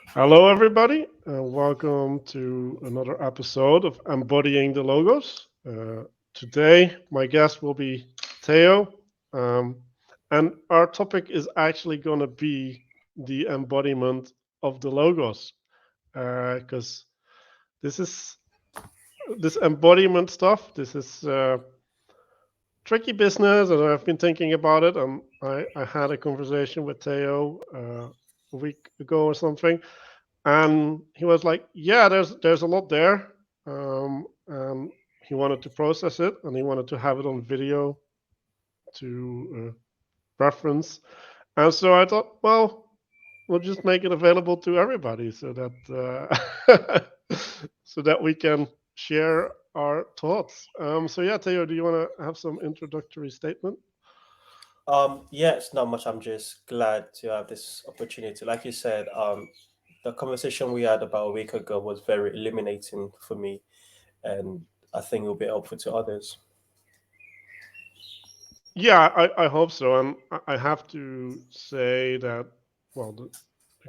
Hello, everybody, and welcome to another episode of Embodying the Logos. Today, my guest will be Theo, um, and our topic is actually going to be the embodiment of the logos, because this is this embodiment stuff. This is tricky business, and I've been thinking about it. And I had a conversation with Theo a week ago or something, and he was like, "Yeah, there's a lot there," and he wanted to process it, and he wanted to have it on video to reference. And so I thought, well, we'll just make it available to everybody, so that so that we can share our thoughts. So yeah, Theo, do you want to have some introductory statement? Yeah, it's not much. I'm just glad to have this opportunity. Like you said, the conversation we had about a week ago was very illuminating for me, and I think it will be helpful to others. Yeah, I hope so. And I have to say that, well, the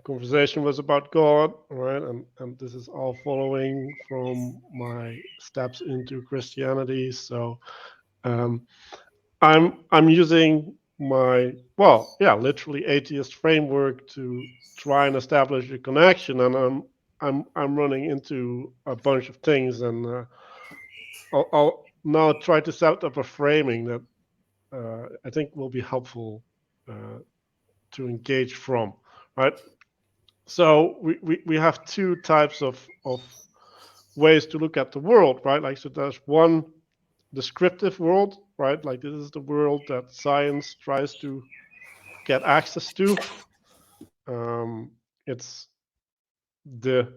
conversation was about God, right? And this is all following from my steps into Christianity. So um, I'm using my, well, yeah, literally atheist framework to try and establish a connection. And I'm running into a bunch of things, and I'll now try to set up a framing that I think will be helpful uh, to engage from, right? So we have two types of ways to look at the world, right? Like, so there's one descriptive world, right? Like, this is the world that science tries to get access to. It's the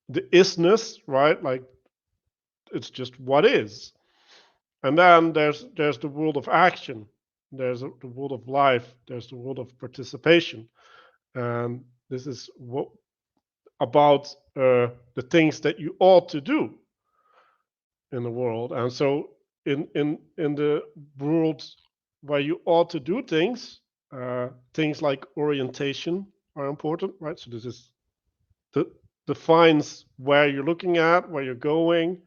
the isness, right? Like, it's just what is. And then there's the world of action. There's the world of life. There's the world of participation. And this is what about the things that you ought to do in the world. And so in the world where you ought to do things like orientation are important, right? So this is the defines where you're looking at, where you're going,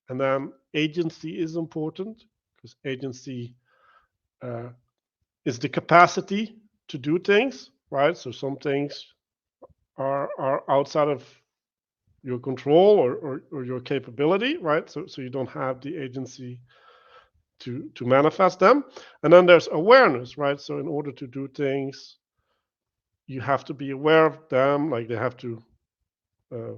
and then agency is important because agency uh, is the capacity to do things, right? So some things are outside of your control or your capability, right? So you don't have the agency to manifest them. And then there's awareness, right? So in order to do things, you have to be aware of them, like they have to uh,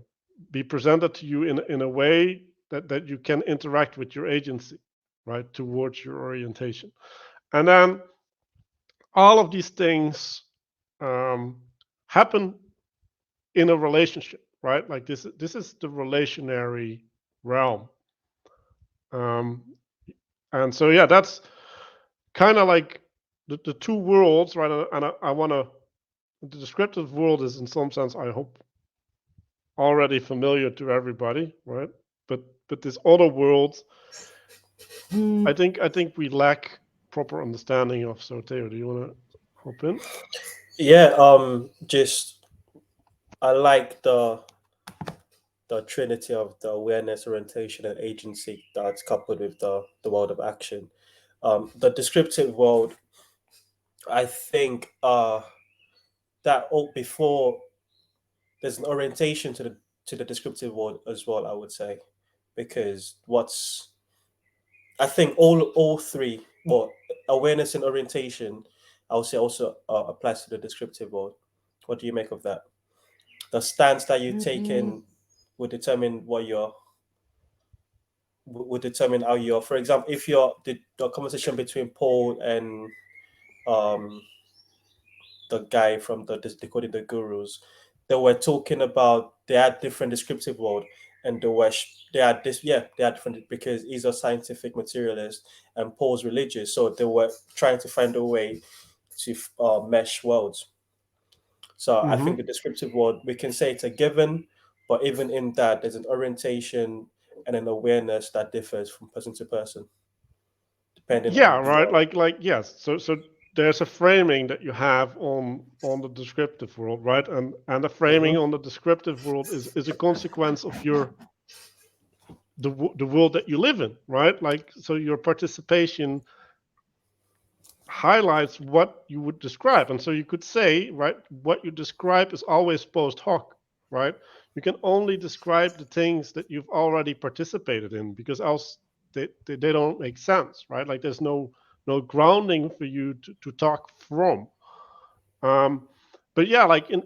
be presented to you in a way that you can interact with your agency, right, towards your orientation. And then all of these things um, happen in a relationship, right? Like this is the relationary realm. Um, and so yeah, that's kind of like the two worlds, right? And I want to the descriptive world is in some sense, I hope, already familiar to everybody, right? But this other world, I think we lack proper understanding of. So Theo, do you want to hop in? Yeah, just I like the trinity of the awareness, orientation, and agency that's coupled with the world of action. The descriptive world, I think, that all before there's an orientation to the descriptive world as well. I would say because what's I think all three, well, awareness and orientation, I would say also applies to the descriptive world. What do you make of that? The stance that you take in would determine what you're would determine how you're. For example, if you're the conversation between Paul and um the guy from the decoding the gurus, they were talking about they had different descriptive world, and they had this they had different because he's a scientific materialist and Paul's religious, so they were trying to find a way to mesh worlds. So I think Mm-hmm. the descriptive world we can say it's a given, but even in that there's an orientation and an awareness that differs from person to person depending Yeah, on right. Like yes. So there's a framing that you have on the descriptive world, right? And the framing Hmm. on the descriptive world is a consequence of your the world that you live in, right? Like, so your participation highlights what you would describe. And so you could say, right, what you describe is always post hoc, right? You can only describe the things that you've already participated in, because else they don't make sense, right? Like, there's no grounding for you to talk from. Um, but yeah, like in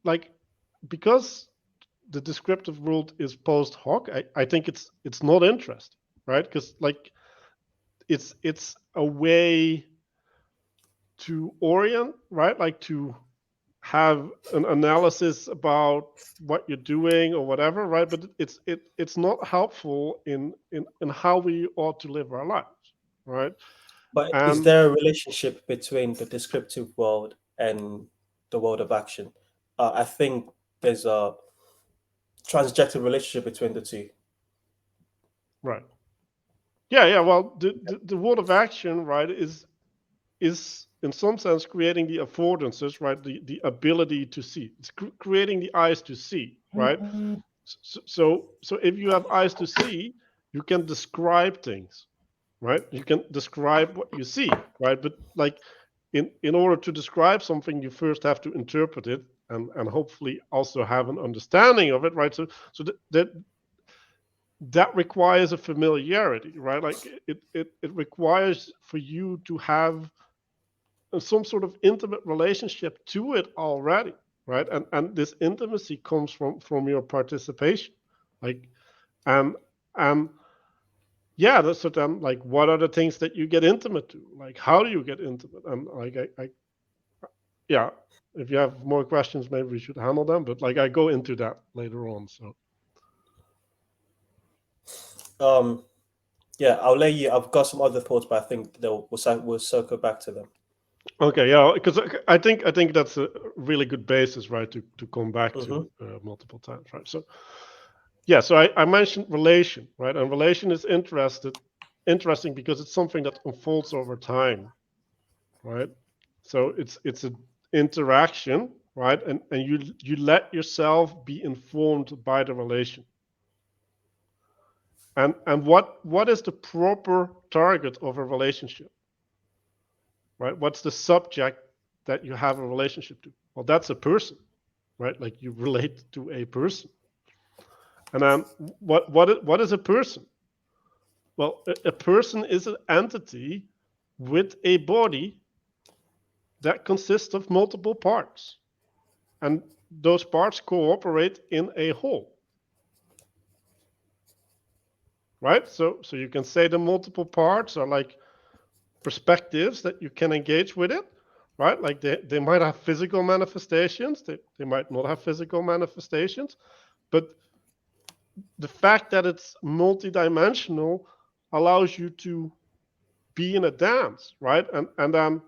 like, because the descriptive world is post hoc, I think it's not interesting, right? Because like it's a way to orient, right? Like to have an analysis about what you're doing or whatever, right? But it's not helpful in how we ought to live our lives, right? But is And there a relationship between the descriptive world and the world of action? I think there's a transjective relationship between the two. right, yeah. Well, the world of action, right, is in some sense creating the affordances, right? The ability to see. It's creating the eyes to see, right? So if you have eyes to see, you can describe things, right? You can describe what you see, right? But like, in order to describe something, you first have to interpret it, and hopefully also have an understanding of it, right? So that requires a familiarity, right? Like, it requires for you to have some sort of intimate relationship to it already, right? And this intimacy comes from your participation, like, and and yeah, that's so then, like, what are the things that you get intimate to? Like, how do you get intimate? And like, I yeah, if you have more questions, maybe we should handle them. But like, I go into that later on. So Um, yeah, I'll let you. I've got some other thoughts, but I think we'll circle back to them. okay, yeah, because I think that's a really good basis, right, to come back to Hmm. multiple times, right? So yeah, so I mentioned relation, right? And relation is interesting because it's something that unfolds over time, right? So it's an interaction, right? And you let yourself be informed by the relation. And what is the proper target of a relationship, right? What's the subject that you have a relationship to? Well, that's a person, right? Like, you relate to a person. And then what is a person? Well, a person is an entity with a body that consists of multiple parts, and those parts cooperate in a whole, right? So you can say the multiple parts are like perspectives that you can engage with it, right? Like, they might have physical manifestations, they might not have physical manifestations, but the fact that it's multidimensional allows you to be in a dance, right? And then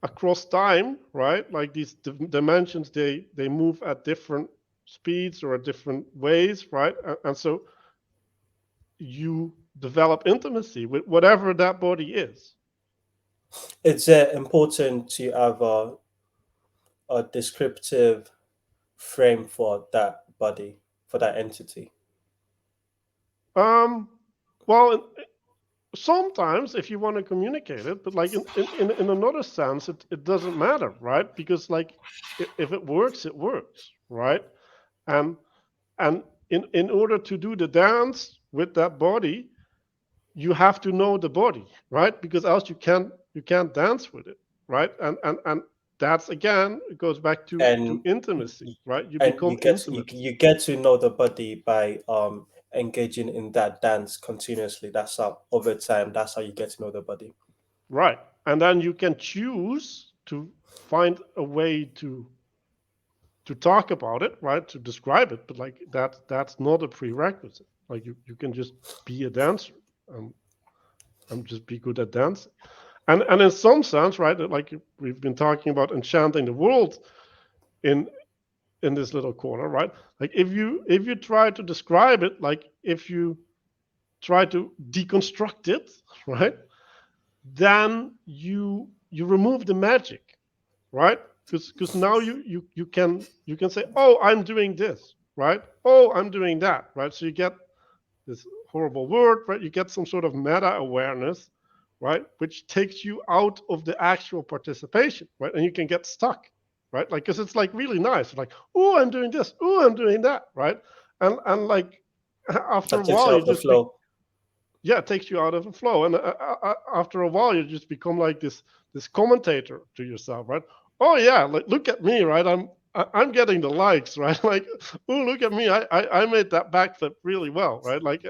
across time, right? Like, these dimensions, they move at different speeds or at different ways, right? And so you develop intimacy with whatever that body is. It's important to have a descriptive frame for that body, for that entity. Um, well, sometimes if you want to communicate it, but like, in another sense, it doesn't matter, right? Because like, if it works, it works, right? And and in order to do the dance with that body, you have to know the body, right? Because else you can't dance with it, right? And that's, again, it goes back to And intimacy, right? You and become intimate. you get to know the body by engaging in that dance continuously. That's how over time. That's how you get to know the body. Right. And then you can choose to find a way to talk about it, right? To describe it, but like, that's not a prerequisite. Like, you can just be a dancer, um, and just be good at dancing. And in some sense, right? Like, we've been talking about enchanting the world in in this little corner, right? Like, if you try to describe it, like, if you try to deconstruct it, right? Then you you remove the magic, right? Because now you can say, oh, I'm doing this, right? Oh, I'm doing that, right? So you get this horrible word, right? You get some sort of meta awareness, right? Which takes you out of the actual participation, right? And you can get stuck, right? Like, because it's like really nice, like, oh, I'm doing this, oh, I'm doing that, right? And like after a That takes while, you you out the just be, flow. yeah, it takes you out of the flow, and after a while, you just become like this commentator to yourself, right? Oh yeah, like look at me, right? I'm getting the likes, right? Like, oh look at me, I made that backflip really well, right? Like,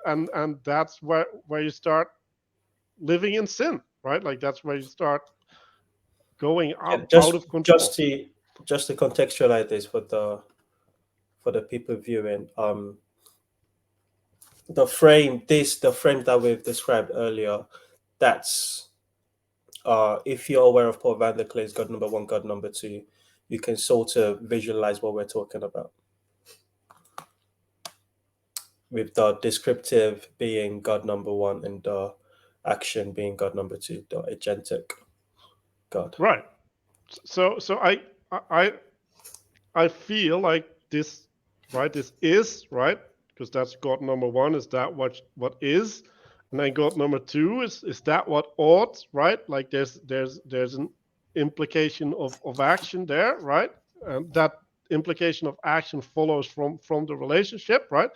and that's where you start living in sin, right? Like that's where you start going Yeah, out of just control. to just to contextualize this for the people viewing, the frame that we've described earlier, that's if you're aware of Paul Van der Klee's God number one, God number two, you can sort of visualize what we're talking about, with the descriptive being God number one and the action being God number two, the agentic God. Right. So I I feel like this, right? This is right because that's God number one. Is that what is? And then God number two is that what ought, right? Like there's an implication of action there, right? And that implication of action follows from the relationship, right?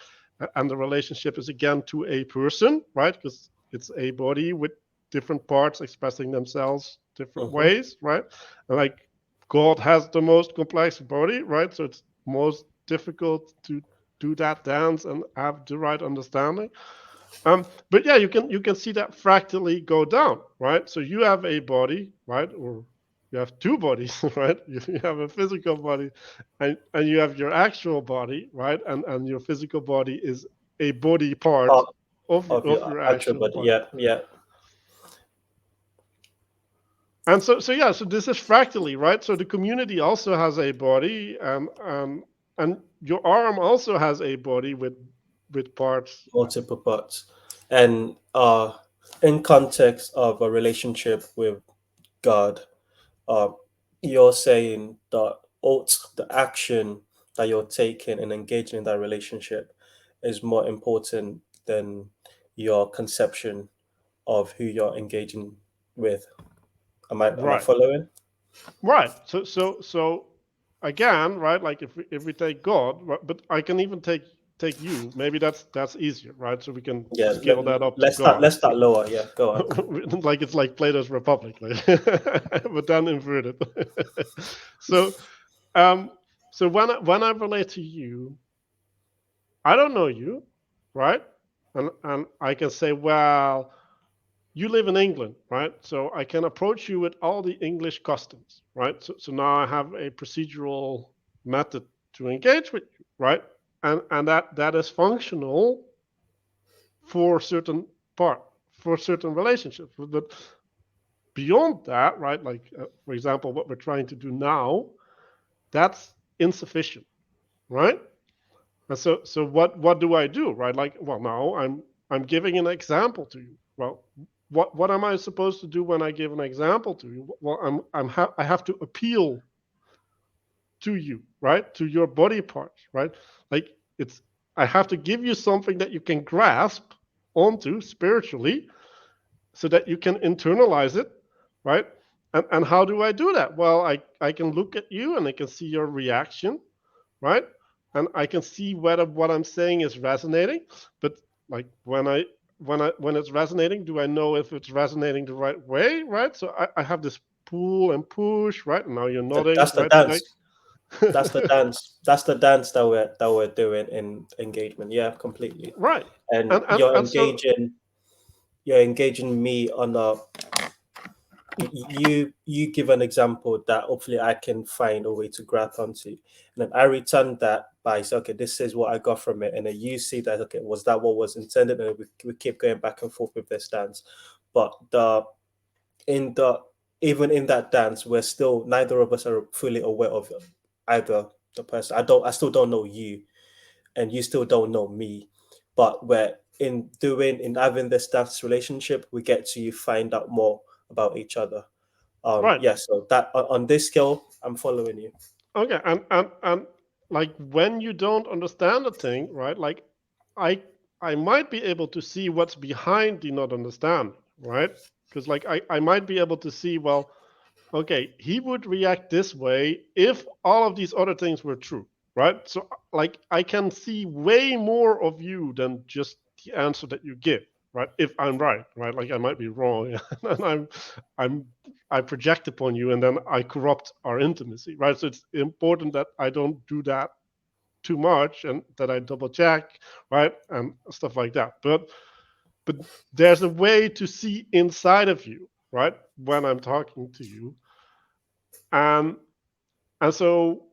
And the relationship is again to a person, right? Because it's a body with different parts expressing themselves different Hmm. ways, right? And like God has the most complex body, right? So it's most difficult to do that dance and have the right understanding. But yeah, you can see that fractally go down, right? So you have a body, right, or you have two bodies, right? You have a physical body, and you have your actual body, right? And your physical body is a body part Part of of your your actual actual body. body. Yeah, yeah. And so yeah, so this is fractally, right? So the community also has a body, and your arm also has a body with parts. Multiple parts. And in context of a relationship with God, uh, you're saying that the action that you're taking and engaging in that relationship is more important than your conception of who you're engaging with. Am I Right, following? right. So again, right? Like if we take God, but I can even take you. Maybe that's easier, right? So we can Yeah. scale that up to Let's start. God. Let's start lower. Yeah. Go on. Like it's like Plato's Republic, like, but then inverted. So um, so when I relate to you, I don't know you, right? And I can say, well, you live in England, right? So I can approach you with all the English customs, right? So now I have a procedural method to engage with you, right? And that is functional for certain part, for certain relationships. But beyond that, right? Like for example, what we're trying to do now, that's insufficient, right? And so what do I do, right? Like, well, now I'm giving an example to you. Well, what am I supposed to do when I give an example to you? Well, I have to appeal to you, right? To your body parts, right? Like it's I have to give you something that you can grasp onto spiritually so that you can internalize it, right? And how do I do that? Well, I can look at you and I can see your reaction, right? And I can see whether what I'm saying is resonating. But like when it's resonating, do I know if it's resonating the right way, right? So I have this pull and push, right? And now you're nodding, That's the right? So like, dance. That's the dance. That's the dance that we're doing in engagement. Yeah, completely. right. And And so you're engaging me on a you give an example that hopefully I can find a way to grab onto, and then I return that by saying, okay, this is what I got from it, and then you see that, okay, was that what was intended, and we keep going back and forth with this dance. But in the even in that dance, we're still neither of us are fully aware of either the person. I still don't know you, and you still don't know me, but we're in having this dance relationship, we get to find out more about each other. Right. Yeah, so that on this scale, I'm following you. Okay. And like when you don't understand a thing, right? Like I I might be able to see what's behind the not understanding, right? Because like I might be able to see, well, okay, he would react this way if all of these other things were true, right? So like I can see way more of you than just the answer that you give, right? If I'm right, right? Like I might be wrong, and I'm I project upon you, and then I corrupt our intimacy, right? So it's important that I don't do that too much, and that I double check, right, and stuff like that. But there's a way to see inside of you, right, when I'm talking to you, and so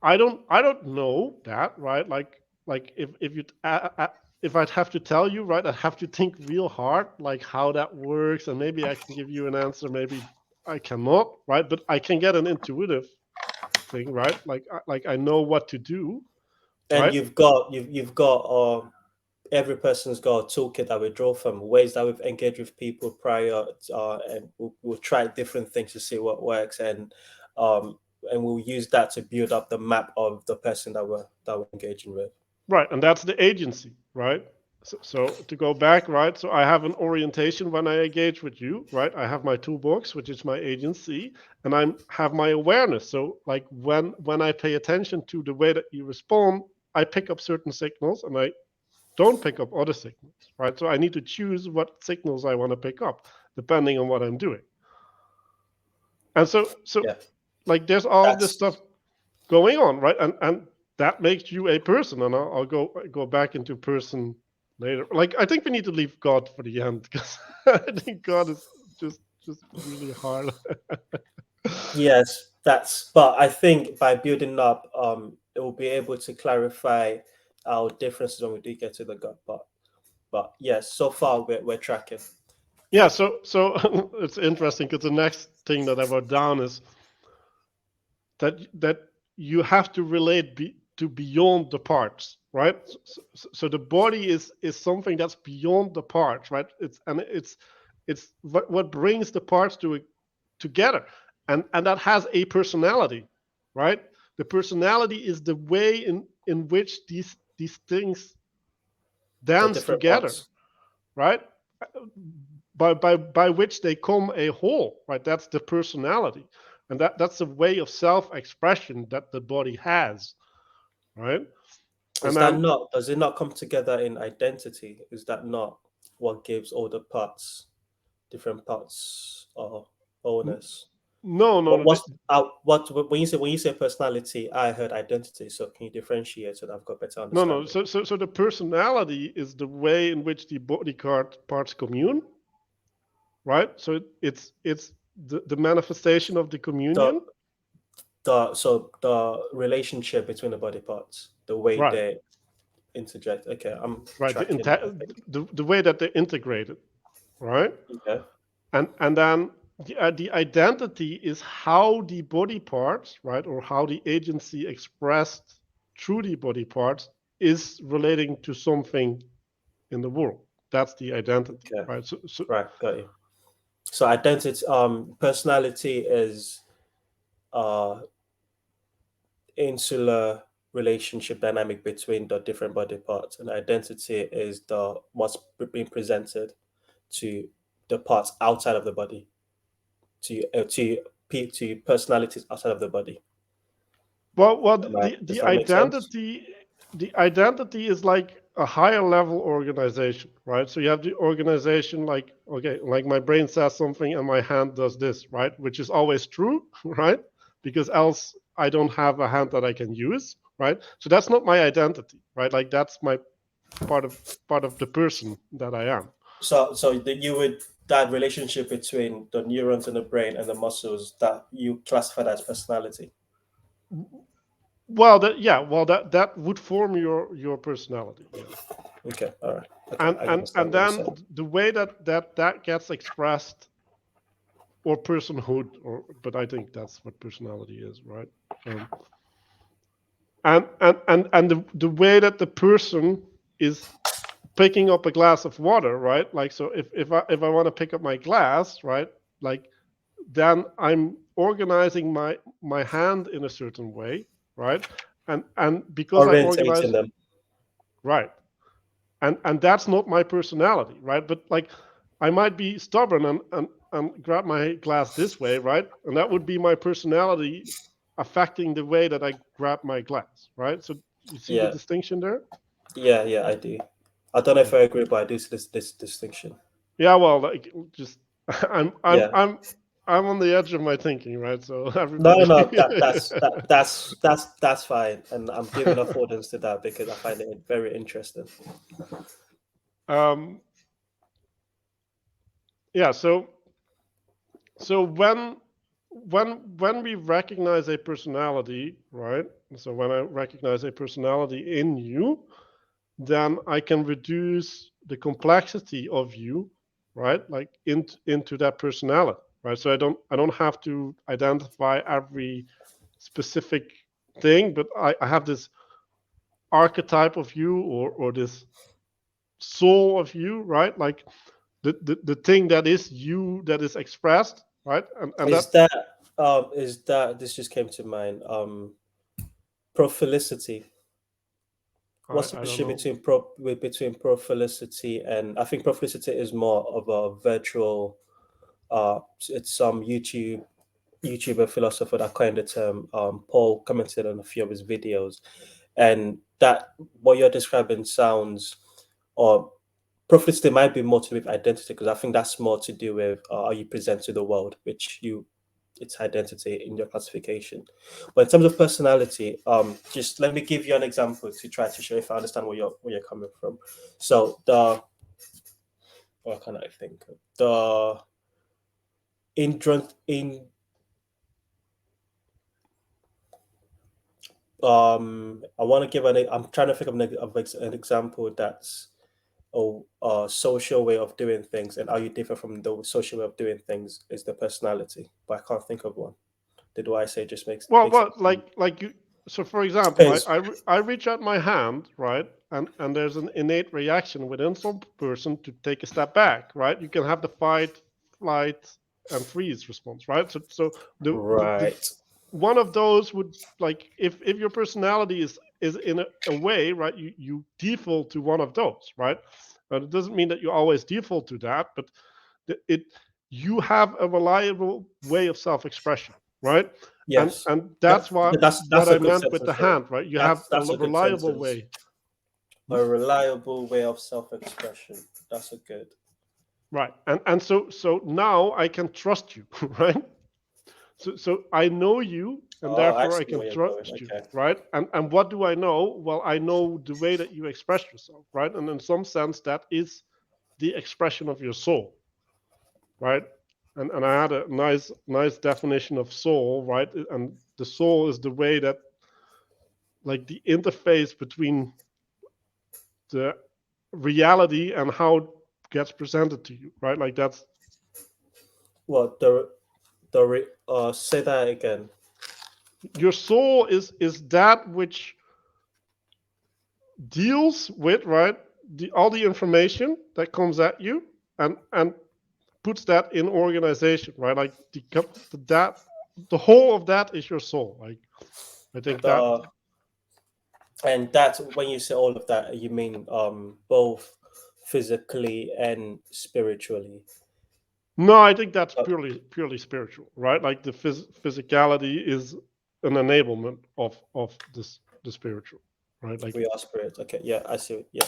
I don't know that, right? Like if you if I'd have to tell you, right, I'd have to think real hard, like how that works, and maybe I can give you an answer, maybe I cannot, right? But I can get an intuitive thing, right? Like I know what to do, And right? you've got every person's got a toolkit that we draw from, ways that we've engaged with people prior, and we'll try different things to see what works, um, and we'll use that to build up the map of the person that we're engaging with. Right, and that's the agency, right? So to go back, right? So I have an orientation when I engage with you, right? I have my toolbox, which is my agency, and I have my awareness. So like when I pay attention to the way that you respond, I pick up certain signals, and I don't pick up other signals, right? So I need to choose what signals I want to pick up depending on what I'm doing. And so Yeah, like there's all of this that's stuff going on, right? And that makes you a person. And I'll go back into person later. Like I think we need to leave God for the end because I think God is just really hard. yes, that's. But I think by building up, it will be able to clarify our differences when we do get to the gut part. But yes, so far we're tracking. Yeah. So it's interesting because the next thing that I wrote down is that you have to relate to beyond the parts, right? So the body is something that's beyond the parts, right? It's what brings the parts together, and that has a personality, right? The personality is the way in which these things The dance different together, parts, right? By which they come a whole, right? That's the personality, and that's a way of self-expression that the body has, right? And is that then not? Does it not come together in identity? Is that not what gives all the parts, different parts, or wholeness? no, no, What no, what's what when you say personality? I heard identity. So can you differentiate so that I've got better no, no. understanding? So the personality is the way in which the body parts commune, right? So it's the manifestation of the The communion, the relationship between the body parts, the way right? they interject. Okay, I'm Right. tracking now, I think. The way that they're integrated, right? Okay. And then the identity is how the body parts, right, or how the agency expressed through the body parts is relating to something in the world. That's the identity, Okay. right? So Right. Got you. So identity, personality is uh insular relationship dynamic between the different body parts, and identity is the what's being presented to the parts outside of the body, to personalities outside of the body. well, Does that make sense? the identity is like a higher level organization, right? So you have the organization like, okay, like my brain says something and my hand does this, right? Which is always true, right? Because else I don't have a hand that I can use, right? So that's not my identity, right? Like that's my part of part of the person that I am. So you would that relationship between the neurons in the brain and the muscles that you classify as personality. Well, that would form your personality, yeah. Okay, all right. Okay, and I and understand and what you're then saying. the way that gets expressed, or personhood, or but I think that's what personality is, right? um, and the way that the person is picking up a glass of water, right? Like, so if I want to pick up my glass, right, like then I'm organizing my hand in a certain way, right? And because I Orientating organize, them. right, and that's not my personality, right? But like I might be stubborn and grab my glass this way, right? And that would be my personality affecting the way that I grab my glass, right? So you see the Yeah, distinction there? yeah, I do. I don't know if Yeah. I agree, but I do see this distinction. Yeah, well, like just I'm I'm Yeah. I'm I'm on the edge of my thinking, right? So No, everybody. no, that's fine, and I'm giving affordance to that because I find it very interesting. um, yeah. So when we recognize a personality, right? So when I recognize a personality in you, then I can reduce the complexity of you, right? Like into that personality, right? So I don't have to identify every specific thing, but I have this archetype of you or this soul of you, right? Like the thing that is you that is expressed, right? And that Is that this just came to mind? Prophilicity. I What's the I don't issue know. between prophilicity and I think prophilicity is more of a virtual. It's some YouTuber philosopher that coined the term. Paul commented on a few of his videos, and that what you're describing sounds or prophecy might be more to do with identity because I think that's more to do with how you present to the world, which you it's identity in your classification. But in terms of personality, just let me give you an example to try to show if I understand where you're coming from. So the what can I think of? The in I want to give I'm trying to think of an example that's a social way of doing things and how you differ from the social way of doing things is the personality, but I can't think of one. Did what I say just makes Well, sense to you? like you. So, for example, Because I reach out my hand, right, and there's an innate reaction within some person to take a step back, right? You can have the fight, flight, and freeze response, right? So the right, one of those would like if your personality is in a way, right? You default to one of those, right? But it doesn't mean that you always default to that, but it you have a reliable way of self-expression, right? yes, And that, that's what that's a I good meant with the sentence. Sorry, hand, right? You have a that's a good reliable sentence. way. Hmm? A reliable way of self-expression. That's a good. Right. And so now I can trust you, right? So I know you, and Oh, I therefore I see can where you're going. trust you, Okay. right? And what do I know? Well, I know the way that you express yourself, right? And in some sense, that is the expression of your soul, right? And I had a nice definition of soul, right? And the soul is the way that like the interface between the reality and how it gets presented to you, right? Like that's Well, say that again. your soul is that which deals with, right, all the information that comes at you and puts that in organization, right? Like that the whole of that is your soul. Like I think that The And that's when you say all of that, you mean both physically and spiritually. no, I think that's Uh, purely spiritual, right? Like the physicality is an enablement of this the spiritual, right? Like we are spirit. Okay, yeah, I see. Yeah.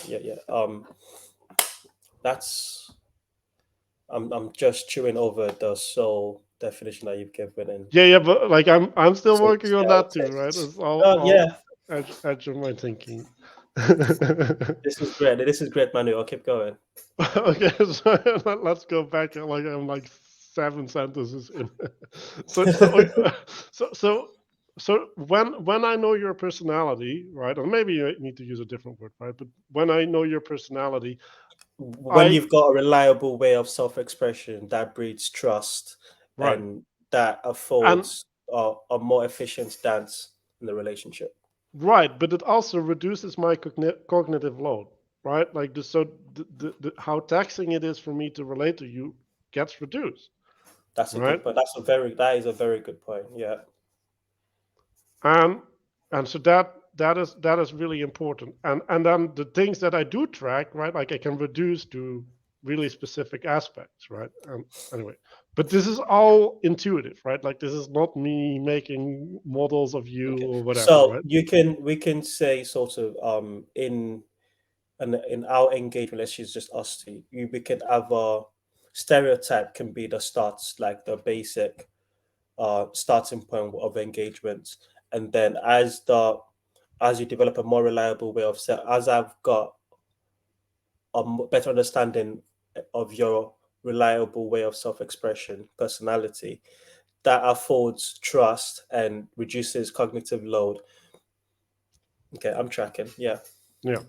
That's I'm just chewing over the soul definition that you've given, and yeah, but like I'm still working see on how it that too, right? tastes. It's Oh all yeah, edge of my thinking. this is great. This is great, Manu. I'll keep going. Okay, so let's go back. Like I'm like 7 sentences in. So so so when I know your personality, right? Or maybe you need to use a different word, right? But when I know your personality, When I you've got a reliable way of self-expression that breeds trust right and that and affords a more efficient dance in the relationship. right, but it also reduces my cognitive load, right? Like so how taxing it is for me to relate to you gets reduced, That's a right? good point. That is a very good point. Yeah. And and so that is really important. And then the things that I do track, right? Like I can reduce to really specific aspects, right? Anyway, but this is all intuitive, right? Like this is not me making models of you Okay. or whatever, So right? we can say sort of in our engagement, let's use just us two. We can have a stereotype can be the starts, like the basic starting point of engagement, and then as you develop a more reliable way of as I've got a better understanding of your reliable way of self-expression, personality, that affords trust and reduces cognitive load. Okay, I'm tracking. Yeah. Yeah.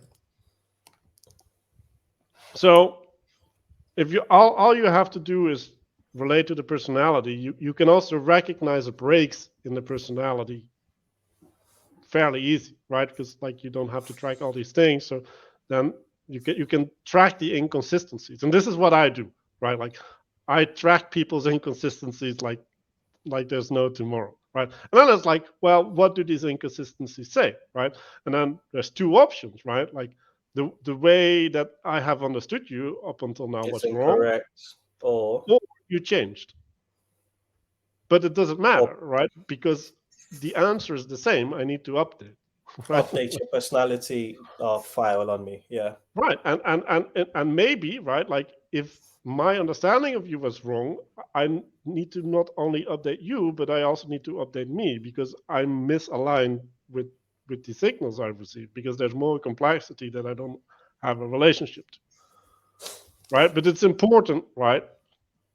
So if you all you have to do is relate to the personality, you can also recognize the breaks in the personality fairly easy, right? Because like you don't have to track all these things. So then you can track the inconsistencies. And this is what I do, right? Like I track people's inconsistencies like there's no tomorrow, right? And then it's like, well, what do these inconsistencies say, right? And then there's two options, right? Like the way that I have understood you up until now It's was wrong, incorrect, or or you changed. But it doesn't or matter, right? Because the answer is the same. I need to update, right? update your personality file on me. Yeah. Right. And maybe, right, like if my understanding of you was wrong, I need to not only update you, but I also need to update me because I'm misaligned with the signals I receive because there's more complexity that I don't have a relationship to. Right. But it's important, right?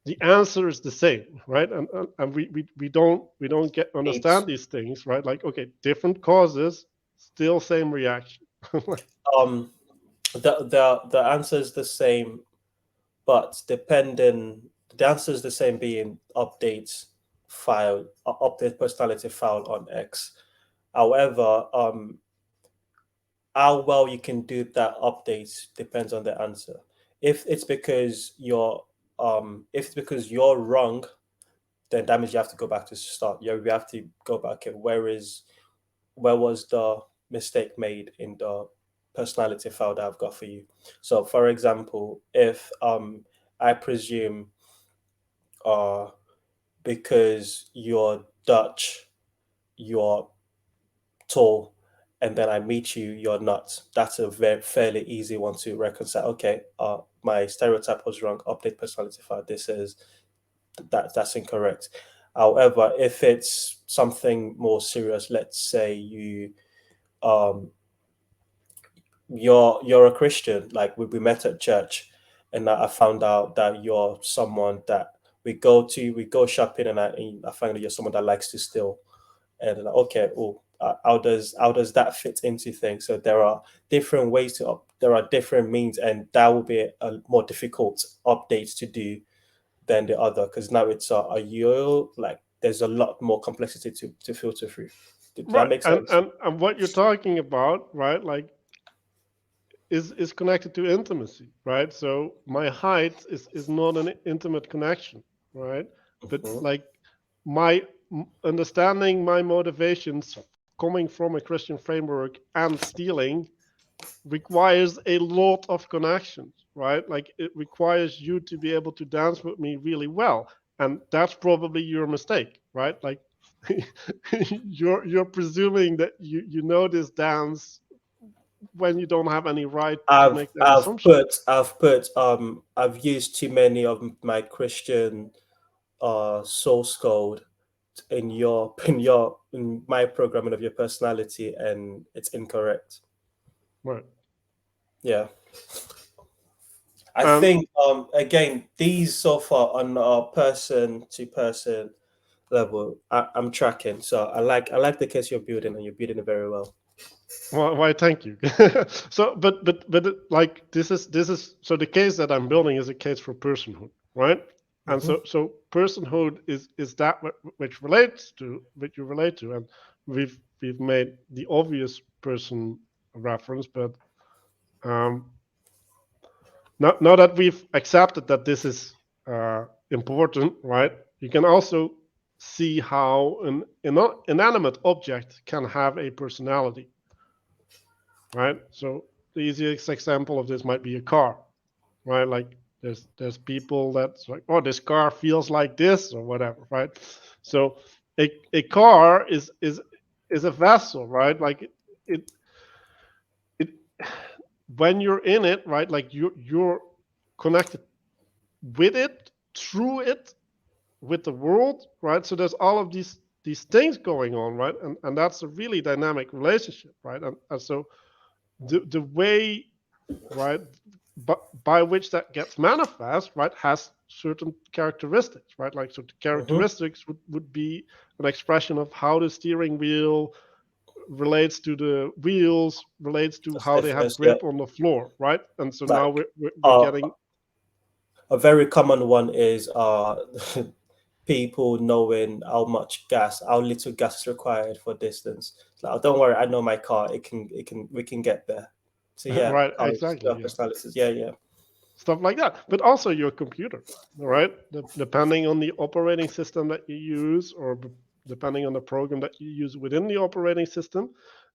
The answer is the same, right? And we don't get understand Needs these things, right? Like, okay, different causes, still same reaction. um the answer is the same, but depending the answer is the same being update personality file on X. However, how well you can do that update depends on the answer. If it's because you're wrong, then that means you have to go back to start. You have to go back and where was the mistake made in the personality file that I've got for you. So for example, if I presume uh because you're Dutch, you're tall, and then I meet you, you're not. That's a very fairly easy one to reconcile. Okay, my stereotype was wrong. Update personality file. This is that's incorrect. However, if it's something more serious, let's say um you're a Christian, like we met at church, and I found out that you're someone that we go shopping, and I find that you're someone that likes to steal, and like, okay, oh, how does that fit into things? So there are different ways there are different means, and that will be a more difficult update to do than the other because now it's a you like there's a lot more complexity to filter through. Did that Right. make And, sense? and and what you're talking about, right, like is connected to intimacy, right? So my height is not an intimate connection, right? But Mhm. like my understanding my motivations coming from a Christian framework and stealing requires a lot of connections, right? Like it requires you to be able to dance with me really well. And that's probably your mistake, right? Like you're presuming that you know this dance when you don't have any right to make that assumption. I've used too many of my Christian source code in my programming of your personality, and it's incorrect. Right. Yeah. I And think again these so far on a person to person level I'm tracking. So I like the case you're building, and you're building it very well. why thank you. So but like this is so the case that I'm building is a case for personhood, right? And Hmm. so personhood is that which relates to which you relate to. And we've made the obvious person reference, but um now that we've accepted that this is important, right? You can also see how an inanimate object can have a personality, right? So the easiest example of this might be a car, right? Like there's people that's like, oh, this car feels like this or whatever, right? So a car is a vessel, right? Like it it when you're in it, right? Like you're connected with it, through it, with the world, right? So there's all of these things going on, right? And that's a really dynamic relationship, right? And so the way, right, but by which that gets manifest, right, has certain characteristics, right? Like so the Mm-hmm. characteristics would be an expression of how the steering wheel relates to the wheels, relates to The how they have stiffness, yeah. grip on the floor, right? And so now Like we're uh, getting a very common one is people knowing how little gas is required for distance. Like, oh, don't worry, I know my car. We can get there. So yeah, right, cars, exactly, yeah, personalities. Yeah, yeah. stuff like that. But also your computer, right? Depending on the operating system that you use, or depending on the program that you use within the operating system,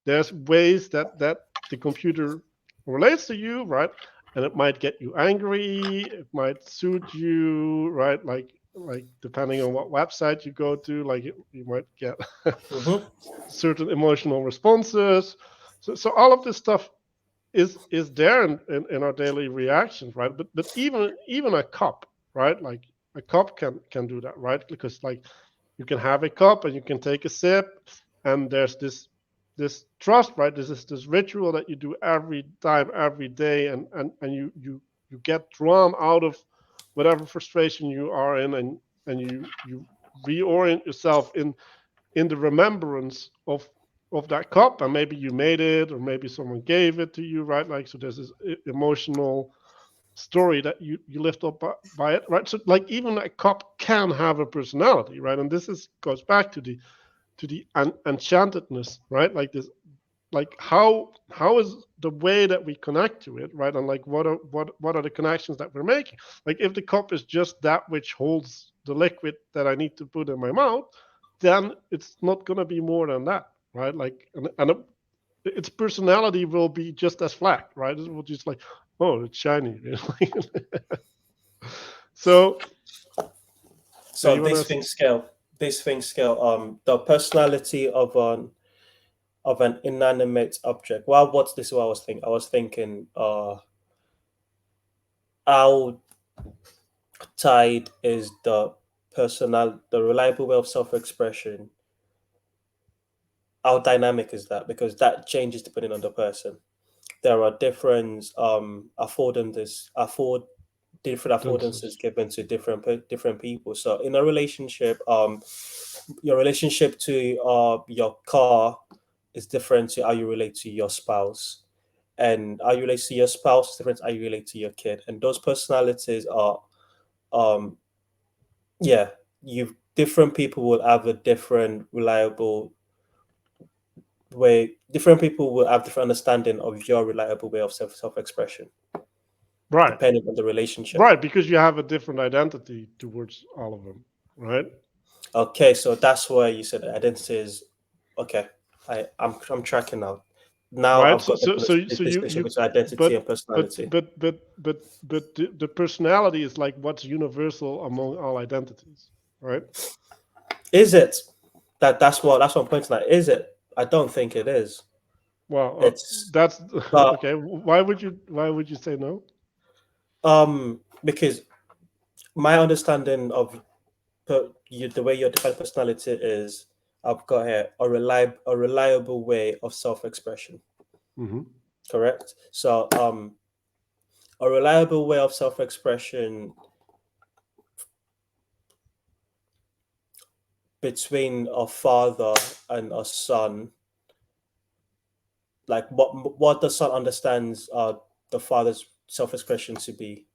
there's ways that the computer relates to you, right? And it might get you angry. It might suit you, right? Like depending on what website you go to, like you might get Mm-hmm. certain emotional responses. So all of this stuff is there in our daily reactions, right? But even a cup, right? Like a cup can do that, right? Because like you can have a cup and you can take a sip, and there's this trust, right? This is this ritual that you do every time, every day, and you get drawn out of whatever frustration you are in, and you reorient yourself in the remembrance of that cup, and maybe you made it or maybe someone gave it to you, right? Like so there's this emotional story that you lift up by it, right? So like even a cup can have a personality, right? And this is goes back to the enchantedness, right? Like this, like how is the way that we connect to it, right? And like what are the connections that we're making? Like if the cup is just that which holds the liquid that I need to put in my mouth, then it's not going to be more than that, right? Like and its personality will be just as flat, right? It will just like, oh, it's shiny. So yeah, So you want to this thing scale, the personality of an inanimate object. Well, what's this? What I was thinking. I was thinking, how tied is the reliable way of self-expression. How dynamic is that? Because that changes depending on the person. There are different affordances given to different people. So in a relationship, your relationship to your car is different to how you relate to your spouse, and how you relate to your spouse is different to how you relate to your kid. And those personalities are, um, yeah, you different people will have a different reliable way. Different people will have different understanding of your reliable way of self expression, right, depending on the relationship. right, because you have a different identity towards all of them, right? Okay, so that's where you said identity is. Okay, I'm tracking now. Now Right. I've So got so so this so distinction you between identity but and personality. the personality is like what's universal among all identities, right? Is it that's what I'm pointing at? Is it? I don't think it is. Well, It's that's but okay. Why would you say no? because my understanding of the way you define personality is, I've got here a reliable way of self expression. Hmm. Correct. So a reliable way of self expression between a father and a son, like what the son understands the father's self-expression to be.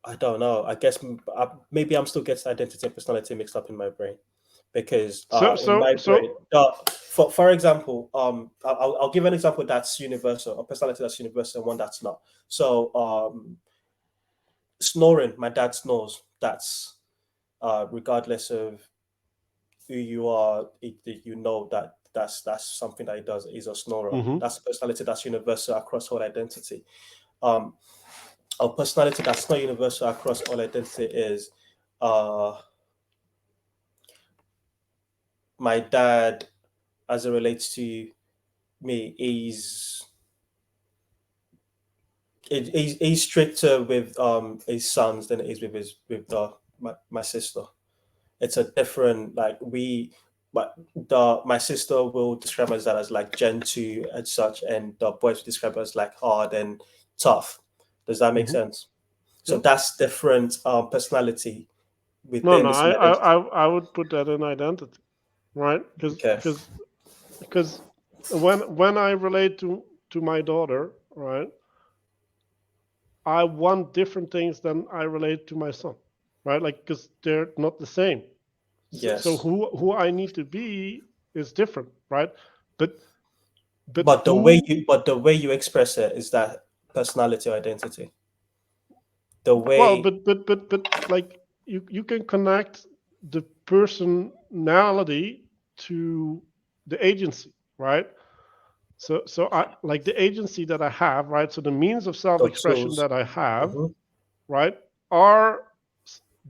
I don't know, I guess maybe I'm still getting identity and personality mixed up in my brain, because So in so my brain, so for example, I'll give an example that's universal, a personality that's universal and one that's not. So snoring, my dad snores. That's regardless of who you are, you know that that's something that he does. He's a snorer. Mm-hmm. That's a personality that's universal across all identity. Um, a personality that's not universal across all identity is uh, my dad, as it relates to me, he's stricter with his sons than it is with my sister. It's a different, like, but the my sister will describe us that as like gentle and such, and the boys will describe us like hard and tough. Does that make Mm-hmm. sense? So Yeah. that's different personality No, within no, the same identity. I would put that in identity, right? Okay. Because when I relate to my daughter, right, I want different things than I relate to my son, right? Like because they're not the same. So Yes. who I need to be is different, right? But but But who the way you express it is that personality or identity. The well, way but like you can connect the personality to the agency, right? So I like the agency that I have, right? So the means of the self-expression tools. that I have, Mhm. right, are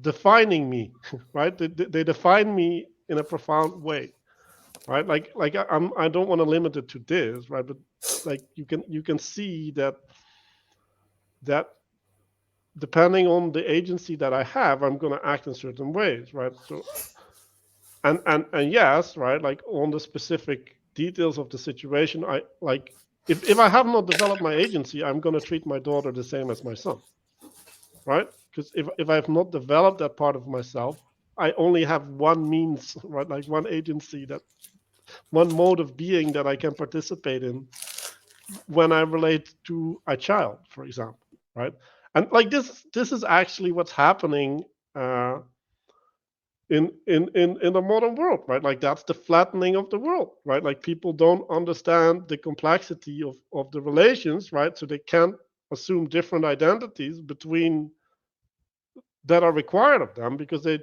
defining me, right? They define me in a profound way, right? I don't want to limit it to this, right? But like you can see that depending on the agency that I have, I'm going to act in certain ways, right? So and yes, right, like on the specific details of the situation, I like if I have not developed my agency, I'm going to treat my daughter the same as my son, right? Because if I have not developed that part of myself, I only have one means, right? Like one agency, that one mode of being that I can participate in when I relate to a child, for example, right? And like this is actually what's happening uh, in the modern world, right? Like that's the flattening of the world, right? Like people don't understand the complexity of the relations, right? So they can't assume different identities between that are required of them because they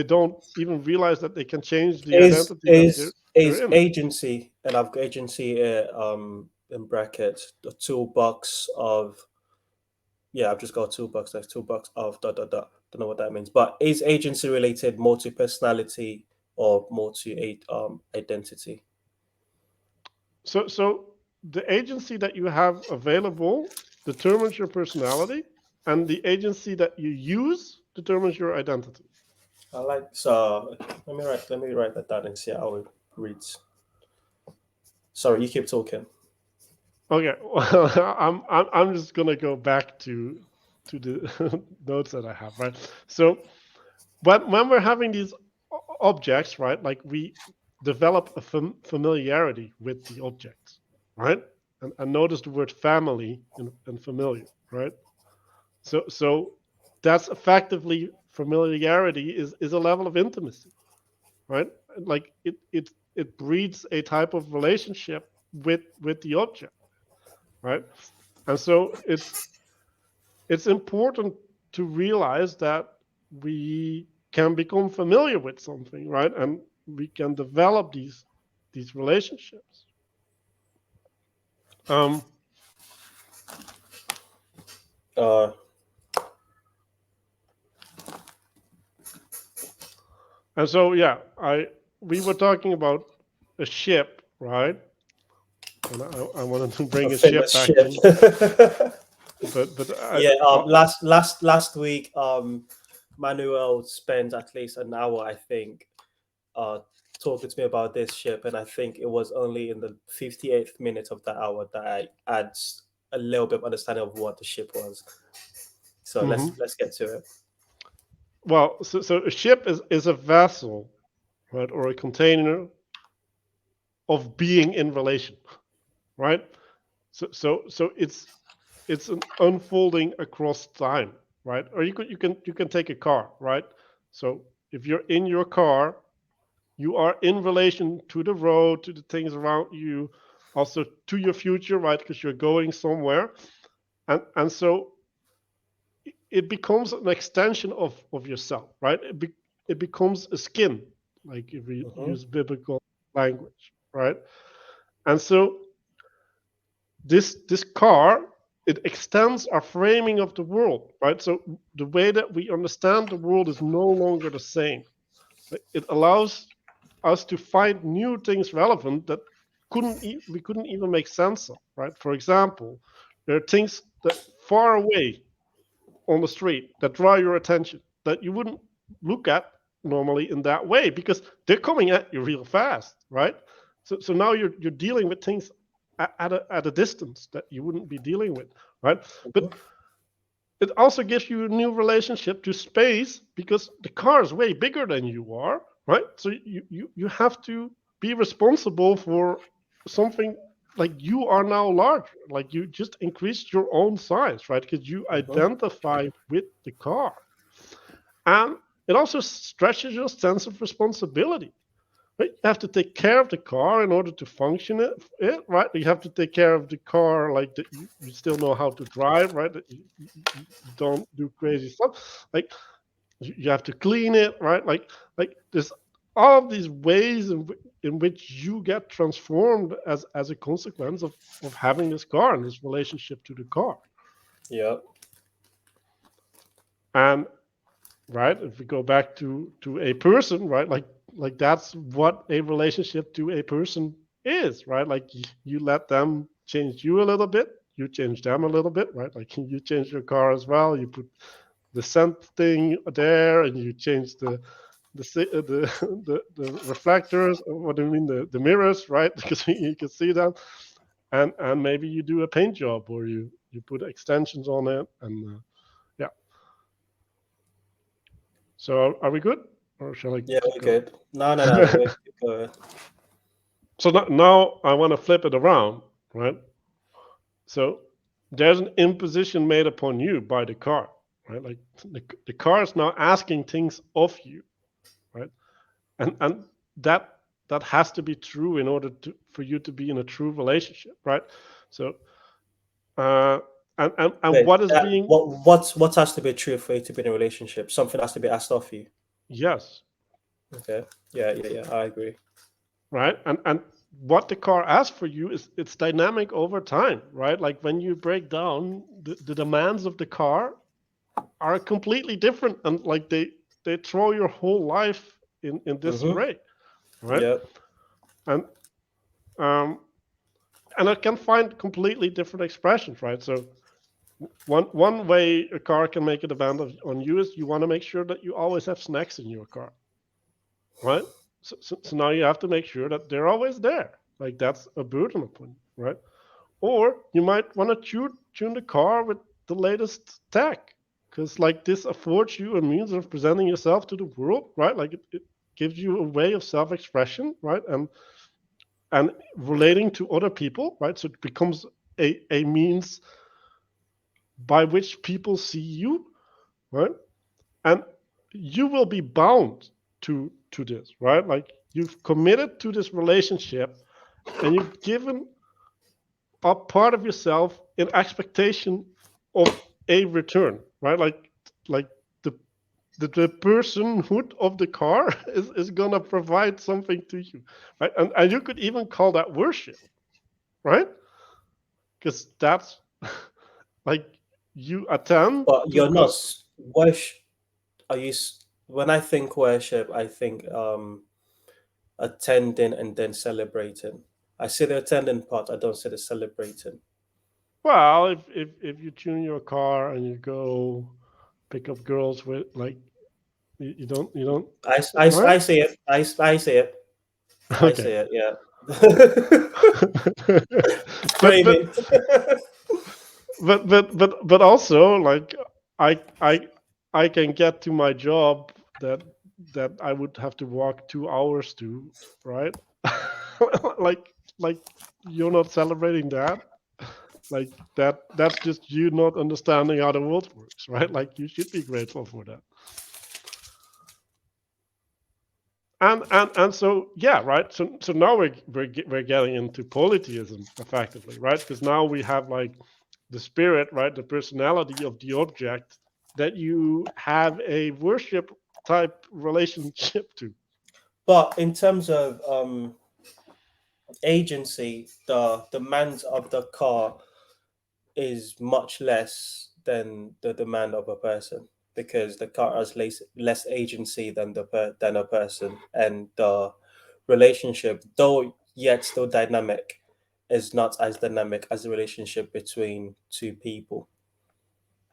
don't even realize that they can change the is identity that is they're is in. agency, and I've got agency in brackets, the toolbox of, yeah, I've just got a toolbox, like toolbox of dot dot dot. Don't know what that means, but is agency related more to personality or more to a identity? So the agency that you have available determines your personality, and the agency that you use determines your identity. I like, so let me write that down and see how it reads. Sorry, you keep talking. Okay, well, I'm just gonna go back to the notes that I have, right? So when we're having these objects, right, like we develop a familiarity with the objects, right? And notice the word family and familiar, right? So that's effectively familiarity is a level of intimacy, right? Like it breeds a type of relationship with the object, right? And so it's important to realize that we can become familiar with something, right? And we can develop these relationships. Um, Uh, and so yeah, I we were talking about a ship, right? And I wanted to a bring a ship famous back ship. in, but Yeah. Last week, Manuel spent at least an hour, I think, uh, talking to me about this ship, and I think it was only in the 58th minute of that hour that I had a little bit of understanding of what the ship was. So mhm. let's get to it. Well, so a ship is a vessel, right, or a container of being in relation, right? So it's an unfolding across time, right? Or you can take a car, right? So if you're in your car, you are in relation to the road, to the things around you, also to your future, right? Because you're going somewhere, and so it becomes an extension of yourself, right? It becomes a skin, like if we Mm-hmm. use biblical language, right? And so this car, it extends our framing of the world, right? So the way that we understand the world is no longer the same. It allows us to find new things relevant that we couldn't even make sense of, right? For example, there are things that far away on the street that draw your attention that you wouldn't look at normally in that way because they're coming at you real fast, right? So now you're dealing with things at a distance that you wouldn't be dealing with, right? But Mm-hmm. it also gives you a new relationship to space because the car is way bigger than you are, right? So you have to be responsible for something like you are now larger, like you just increased your own size, right? Because you Mm-hmm. identify with the car. And it also stretches your sense of responsibility. Right? You have to take care of the car in order to function right? You have to take care of the car like that you still know how to drive, right? That you don't do crazy stuff. Like you have to clean it, right? Like there's all of these ways in which you get transformed as a consequence of having this car and this relationship to the car. Yeah. And right, if we go back to a person, right, like that's what a relationship to a person is, right? Like you let them change you a little bit, you change them a little bit, right? Like you change your car as well, you put the scent thing there and you change the reflectors, what do you mean, the mirrors, right? Because you can see them. And maybe you do a paint job or you put extensions on it. And yeah. So are we good, or shall I Yeah, keep we're going? good. No, we're good. So now I want to flip it around, right? So there's an imposition made upon you by the car, right? Like the car is now asking things of you, right? And that that has to be true in order for you to be in a true relationship, right? So uh, and Wait, what is that being what has to be true for you to be in a relationship? Something has to be asked of you. yes, Okay. Yeah. I agree. right? And what the car asks for you is it's dynamic over time, right? Like when you break down the demands of the car are completely different, and like they throw your whole life in Mm-hmm. disarray, right? Yeah. And um and it can find completely different expressions, right? So one way a car can make a demand on you is you want to make sure that you always have snacks in your car, right? So now you have to make sure that they're always there. Like that's a burden upon you, right? Or you might want to tune the car with the latest tech, because like this affords you a means of presenting yourself to the world, right? Like it gives you a way of self-expression, right? And relating to other people, right? So it becomes a means by which people see you, right? And you will be bound to this, right? Like you've committed to this relationship and you've given up part of yourself in expectation of a return, right? Like the the personhood of the car is gonna provide something to you, right? And you could even call that worship, right? Because that's like you attend But to you're not God. worship. When I think worship, I think attending and then celebrating. I see the attending part. I don't see the celebrating. Well, if you tune your car and you go pick up girls with like you don't right? I see it. I see it. I see Okay. it. Yeah. but Frame but it. but also like I I I can get to my job that I would have to walk 2 hours to, right? like you're not celebrating that. Like that's just you not understanding how the world works, right? Like you should be grateful for that. And so yeah, right. So now we're getting into polytheism effectively, right? Because now we have like the spirit, right, the personality of the object, that you have a worship type relationship to. But in terms of agency, the demand of the car is much less than the demand of a person, because the car has less agency than than a person, and the relationship, though yet still dynamic, is not as dynamic as the relationship between two people.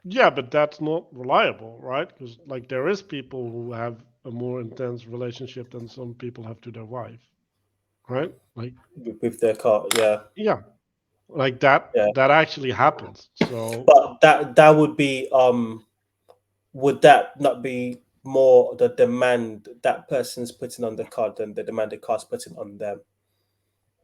Yeah, but that's not reliable, right? Because like there is people who have a more intense relationship than some people have to their wife, right? Like With their car. Yeah, yeah, like that yeah. that actually happens. So But that would be would that not be more the demand that person's putting on the car than the demand the car's putting on them?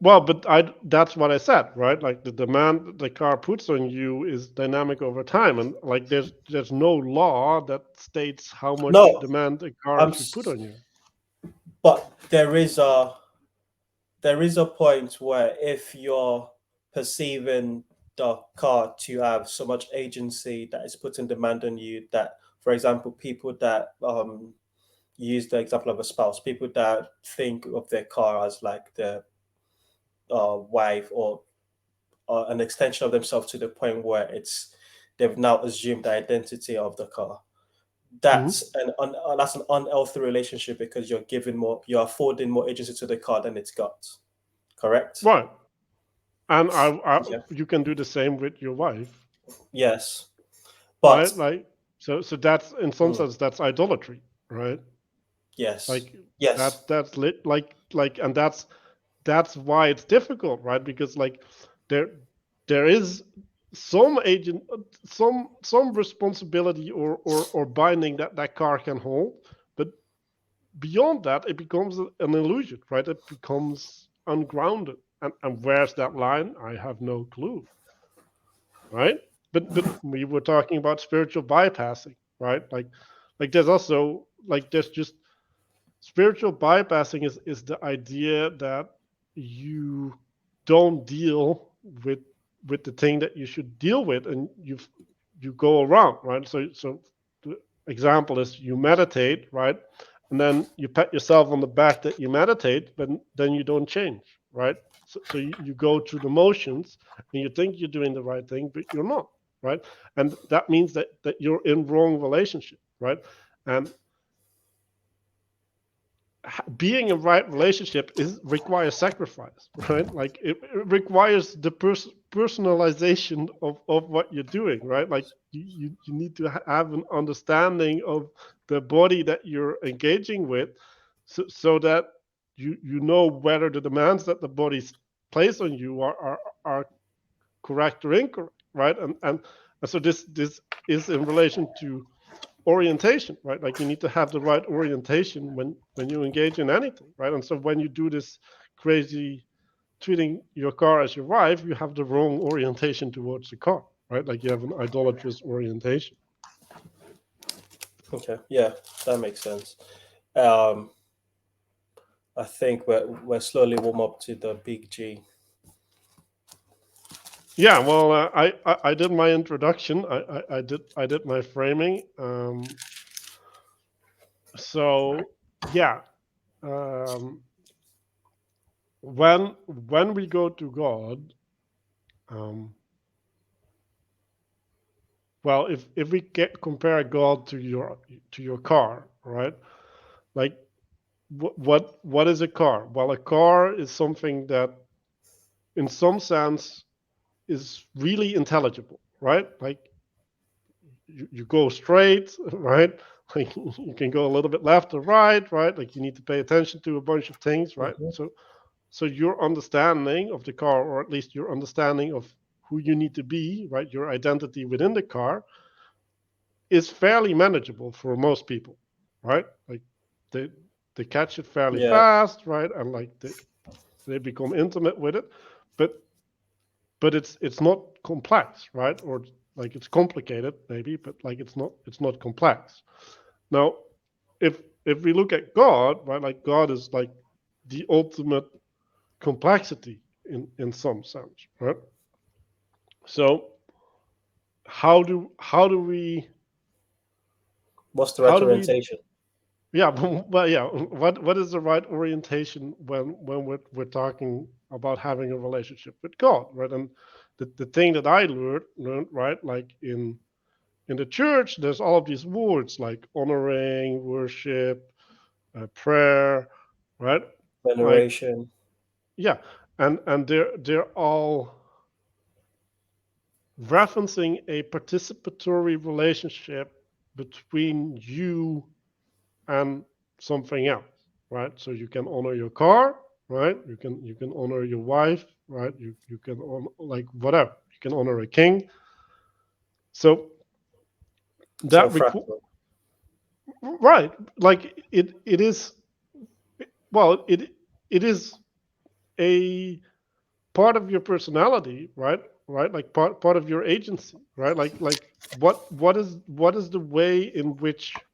well, but I that's what I said, right? Like the demand the car puts on you is dynamic over time, and like there's no law that states how much No, demand a car I'm. should put on you. But there is a point where if you're perceiving the car to have so much agency that is putting demand on you, that, for example, people that use the example of a spouse, people that think of their car as like their wife, or an extension of themselves, to the point where it's they've now assumed the identity of the car. Mhm. That's an unhealthy relationship, because you're affording more agency to the car than it's got. Correct? Right, and Yeah. you can do the same with your wife, Yes, but right? Like so that's in some mm, sense that's idolatry, right? yes, Like yes, that's lit like and that's why it's difficult, right? Because like there there is some agent some responsibility or binding that that car can hold, but beyond that it becomes an illusion, right? It becomes ungrounded, and where's that line? I have no clue, right? But we were talking about spiritual bypassing, right? Like there's also like there's just spiritual bypassing is the idea that you don't deal with with the thing that you should deal with, and you go around, right? So the example is you meditate, right? And then you pat yourself on the back that you meditate, but then you don't change, right? So you go through the motions and you think you're doing the right thing, but you're not, right? And that means that you're in wrong relationship, right? And being in right relationship is requires sacrifice, right? Like it requires the personalization of what you're doing, right? Like you need to have an understanding of the body that you're engaging with, so that you know whether the demands that the body place on you are correct or incorrect, right? And so this is in relation to orientation, right? Like you need to have the right orientation when you engage in anything, right? And so when you do this crazy treating your car as your wife, you have the wrong orientation towards the car, right? Like you have an idolatrous orientation. okay, yeah, that makes sense. Um, I think we're slowly warm up to the big G. Yeah, well, I did my introduction. I did my framing. So yeah, um, when we go to God, um, well, if we get compare God to your car, right? Like what is a car? Well, a car is something that, in some sense, is really intelligible, right? Like you go straight, right? Like you can go a little bit left or right, right? Like you need to pay attention to a bunch of things, right? Hmm. So your understanding of the car, or at least your understanding of who you need to be, right? Your identity within the car is fairly manageable for most people, right? Like they they catch it fairly Yeah. fast, right? And like they become intimate with it, but it's not complex, right? Or like it's complicated maybe, but like it's not complex. Now, if we look at God, right? Like God is like the ultimate complexity in some sense, right? So how do we What's the How right do we? orientation? Yeah, but yeah, what is the right orientation when we're talking about having a relationship with God, right? And the thing that I learned, right, like in the church, there's all of these words like honoring, worship, prayer, right? Like Veneration. yeah, and they're all referencing a participatory relationship between you and something else, right? So you can honor your car, right? You can honor your wife, right? You can honor, like whatever. You can honor a king. So So that fractal. right, like it is well it is a part of your personality, right? Right, like part of your agency, right? Like what is the way in which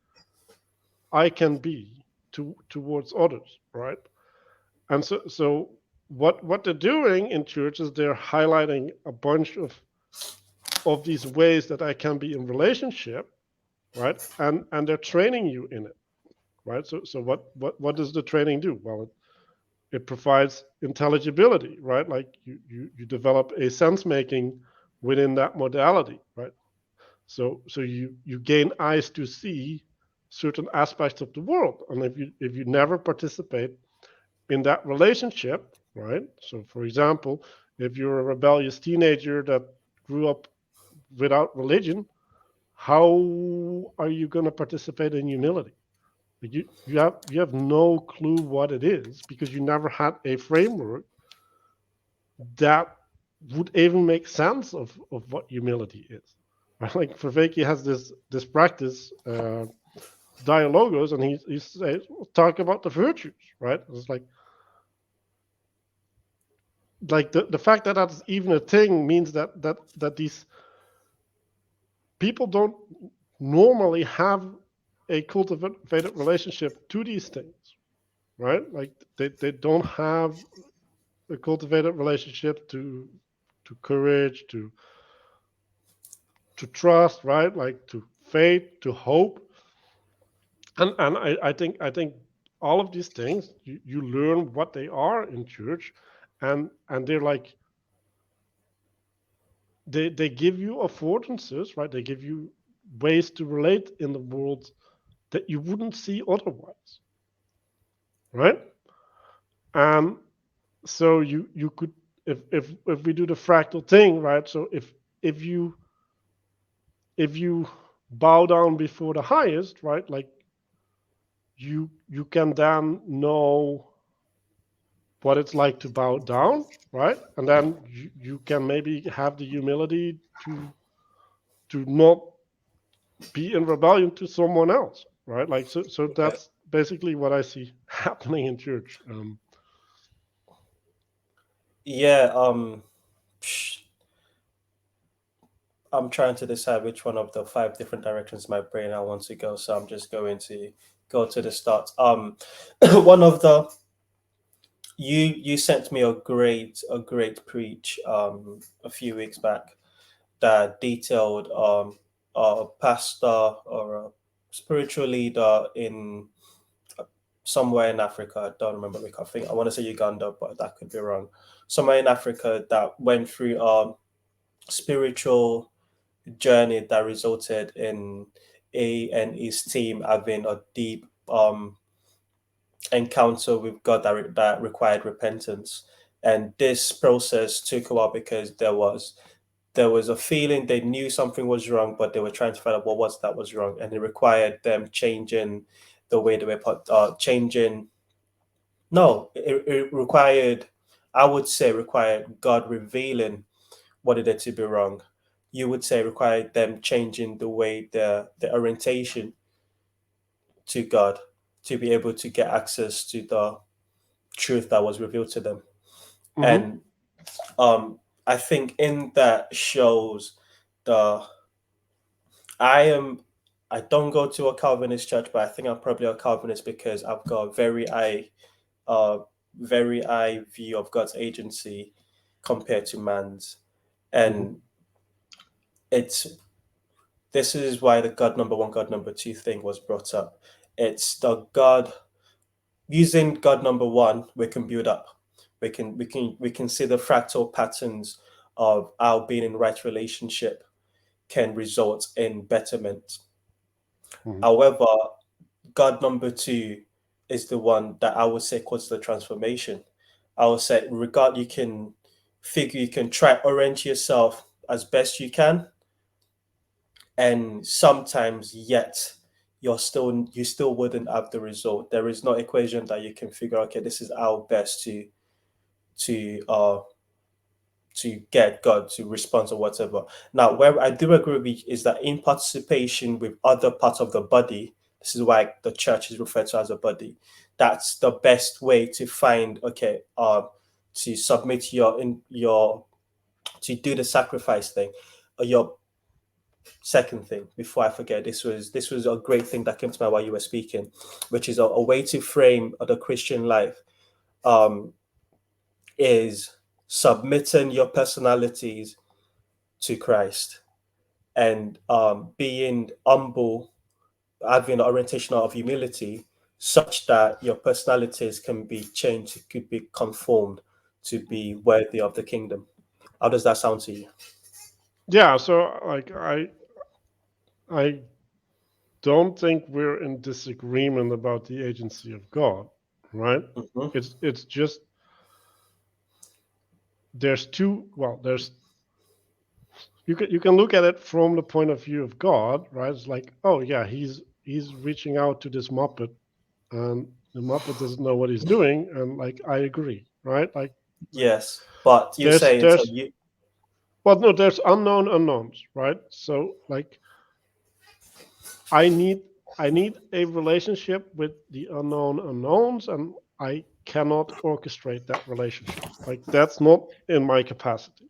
I can be towards others, right? And so what they're doing in church is they're highlighting a bunch of these ways that I can be in relationship, right? And they're training you in it, right? So what does the training do? Well, it provides intelligibility, right? Like you develop a sense making within that modality, right? So you gain eyes to see certain aspects of the world, and if you never participate in that relationship, right? So, for example, if you're a rebellious teenager that grew up without religion, how are you going to participate in humility? Like you have no clue what it is because you never had a framework that would even make sense of what humility is. Right? Like Verveke has this practice, dialogos, and he says talk about the virtues, right? It's like the fact that that's even a thing means that these people don't normally have a cultivated relationship to these things, right? Like they don't have a cultivated relationship to courage, to trust, right? Like to faith, to hope. And I think all of these things you learn what they are in church, and they're like they give you affordances, right? They give you ways to relate in the world that you wouldn't see otherwise, right? And so you could, if we do the fractal thing, right? So if you if you bow down before the highest, right? Like you can then know what it's like to bow down, right? And then you can maybe have the humility to not be in rebellion to someone else, right? Like so Okay. that's basically what I see happening in church. Yeah. I'm trying to decide which one of the five different directions my brain I want to go. So I'm just going to go to the start. One of the you sent me a great preach a few weeks back that detailed a pastor or a spiritual leader in somewhere in Africa. I don't remember. I think I want to say Uganda, but that could be wrong. Somewhere in Africa that went through spiritual journey that resulted in A and his team having a deep encounter with God that required repentance. And this process took a while because there was a feeling they knew something was wrong, but they were trying to find out what was that was wrong, and it required them changing the way they were changing. No, it required, I would say, required God revealing what it did to be wrong. You would say required them changing the way the orientation to God to be able to get access to the truth that was revealed to them. Mm-hmm, And I think in that shows the I am I don't go to a Calvinist church, but I think I'm probably a Calvinist because I've got a uh very high view of God's agency compared to man's. mm-hmm, And it's this is why the God number one, God number two thing was brought up. It's the God using God number one, we can build up. We can see the fractal patterns of our being in right relationship can result in betterment. Mhm. However, God number two is the one that I would say causes the transformation. I would say regard you can try orient yourself as best you can, and sometimes yet you still wouldn't have the result. There is no equation that you can figure, okay, this is our best to uh to get God to respond or whatever. Now, where I do agree with you is that in participation with other parts of the body, this is why the church is referred to as a body. That's the best way to find, okay, to submit your to do the sacrifice thing. Your second thing, before I forget, this was a great thing that came to mind while you were speaking, which is a way to frame the Christian life. Um, is submitting your personalities to Christ and being humble, having an orientation of humility, such that your personalities can be changed, could be conformed to be worthy of the kingdom. How does that sound to you? Yeah, so like I don't think we're in disagreement about the agency of God, right? Hmm. It's just there's two. Well, there's you can look at it from the point of view of God, right? It's like, oh yeah, he's reaching out to this Muppet, and the Muppet doesn't know what he's doing, and like I agree, right? Like Yes, but you're there's saying so there's you well no, there's unknown unknowns, right? So like I need I need a relationship with the unknown unknowns, and I cannot orchestrate that relationship. Like that's not in my capacity,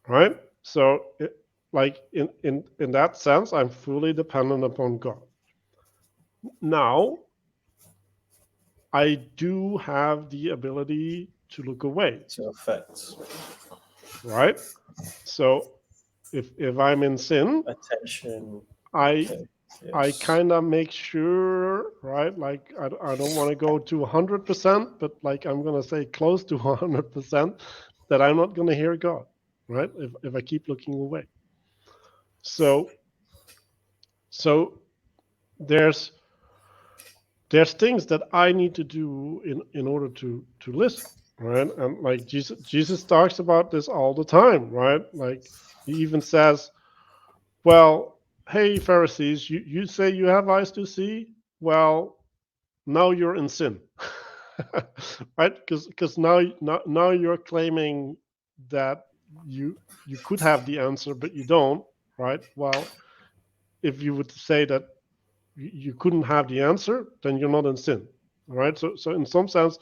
right? So like in that sense, I'm fully dependent upon God. Now I do have the ability to look away, to affect right? So if I'm in sin, attention. I Okay. I Yes. kind of make sure, right? Like I don't want to go to 100%, but like I'm gonna say close to 100% that I'm not gonna hear God, right? If I keep looking away. So so there's there's things that I need to do in order to listen, right? And like Jesus talks about this all the time, right? Like he even says, well, hey Pharisees, you say you have eyes to see, well, now you're in sin. Right? Because now you're claiming that you you could have the answer but you don't, right? Well, if you would say that you couldn't have the answer, then you're not in sin. Right? So in some sense,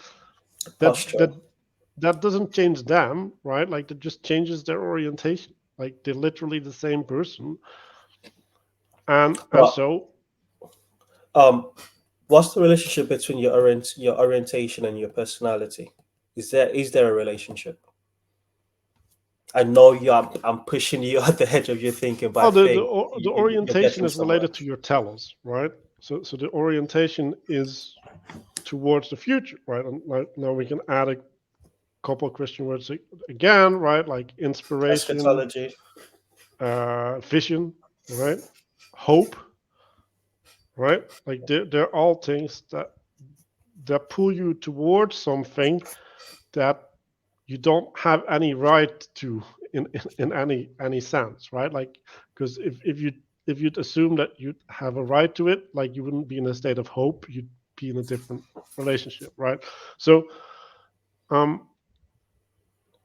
that Posture. that that doesn't change them, right? Like that just changes their orientation. Like they're literally the same person. And But so um, what's the relationship between your orientation and your personality? Is there a relationship? I know I'm pushing you at the edge of your thinking, but I oh, think the you're orientation getting is somewhere. related to your telos, right? So the orientation is towards the future, right? And now we can add a couple of Christian words again, right? Like inspiration, Eschatology. vision, right? Hope, right? Like they're all things that pull you towards something that you don't have any right to in any sense, right? Like because if you'd assume that you'd have a right to it, like you wouldn't be in a state of hope, you'd be in a different relationship, right? So um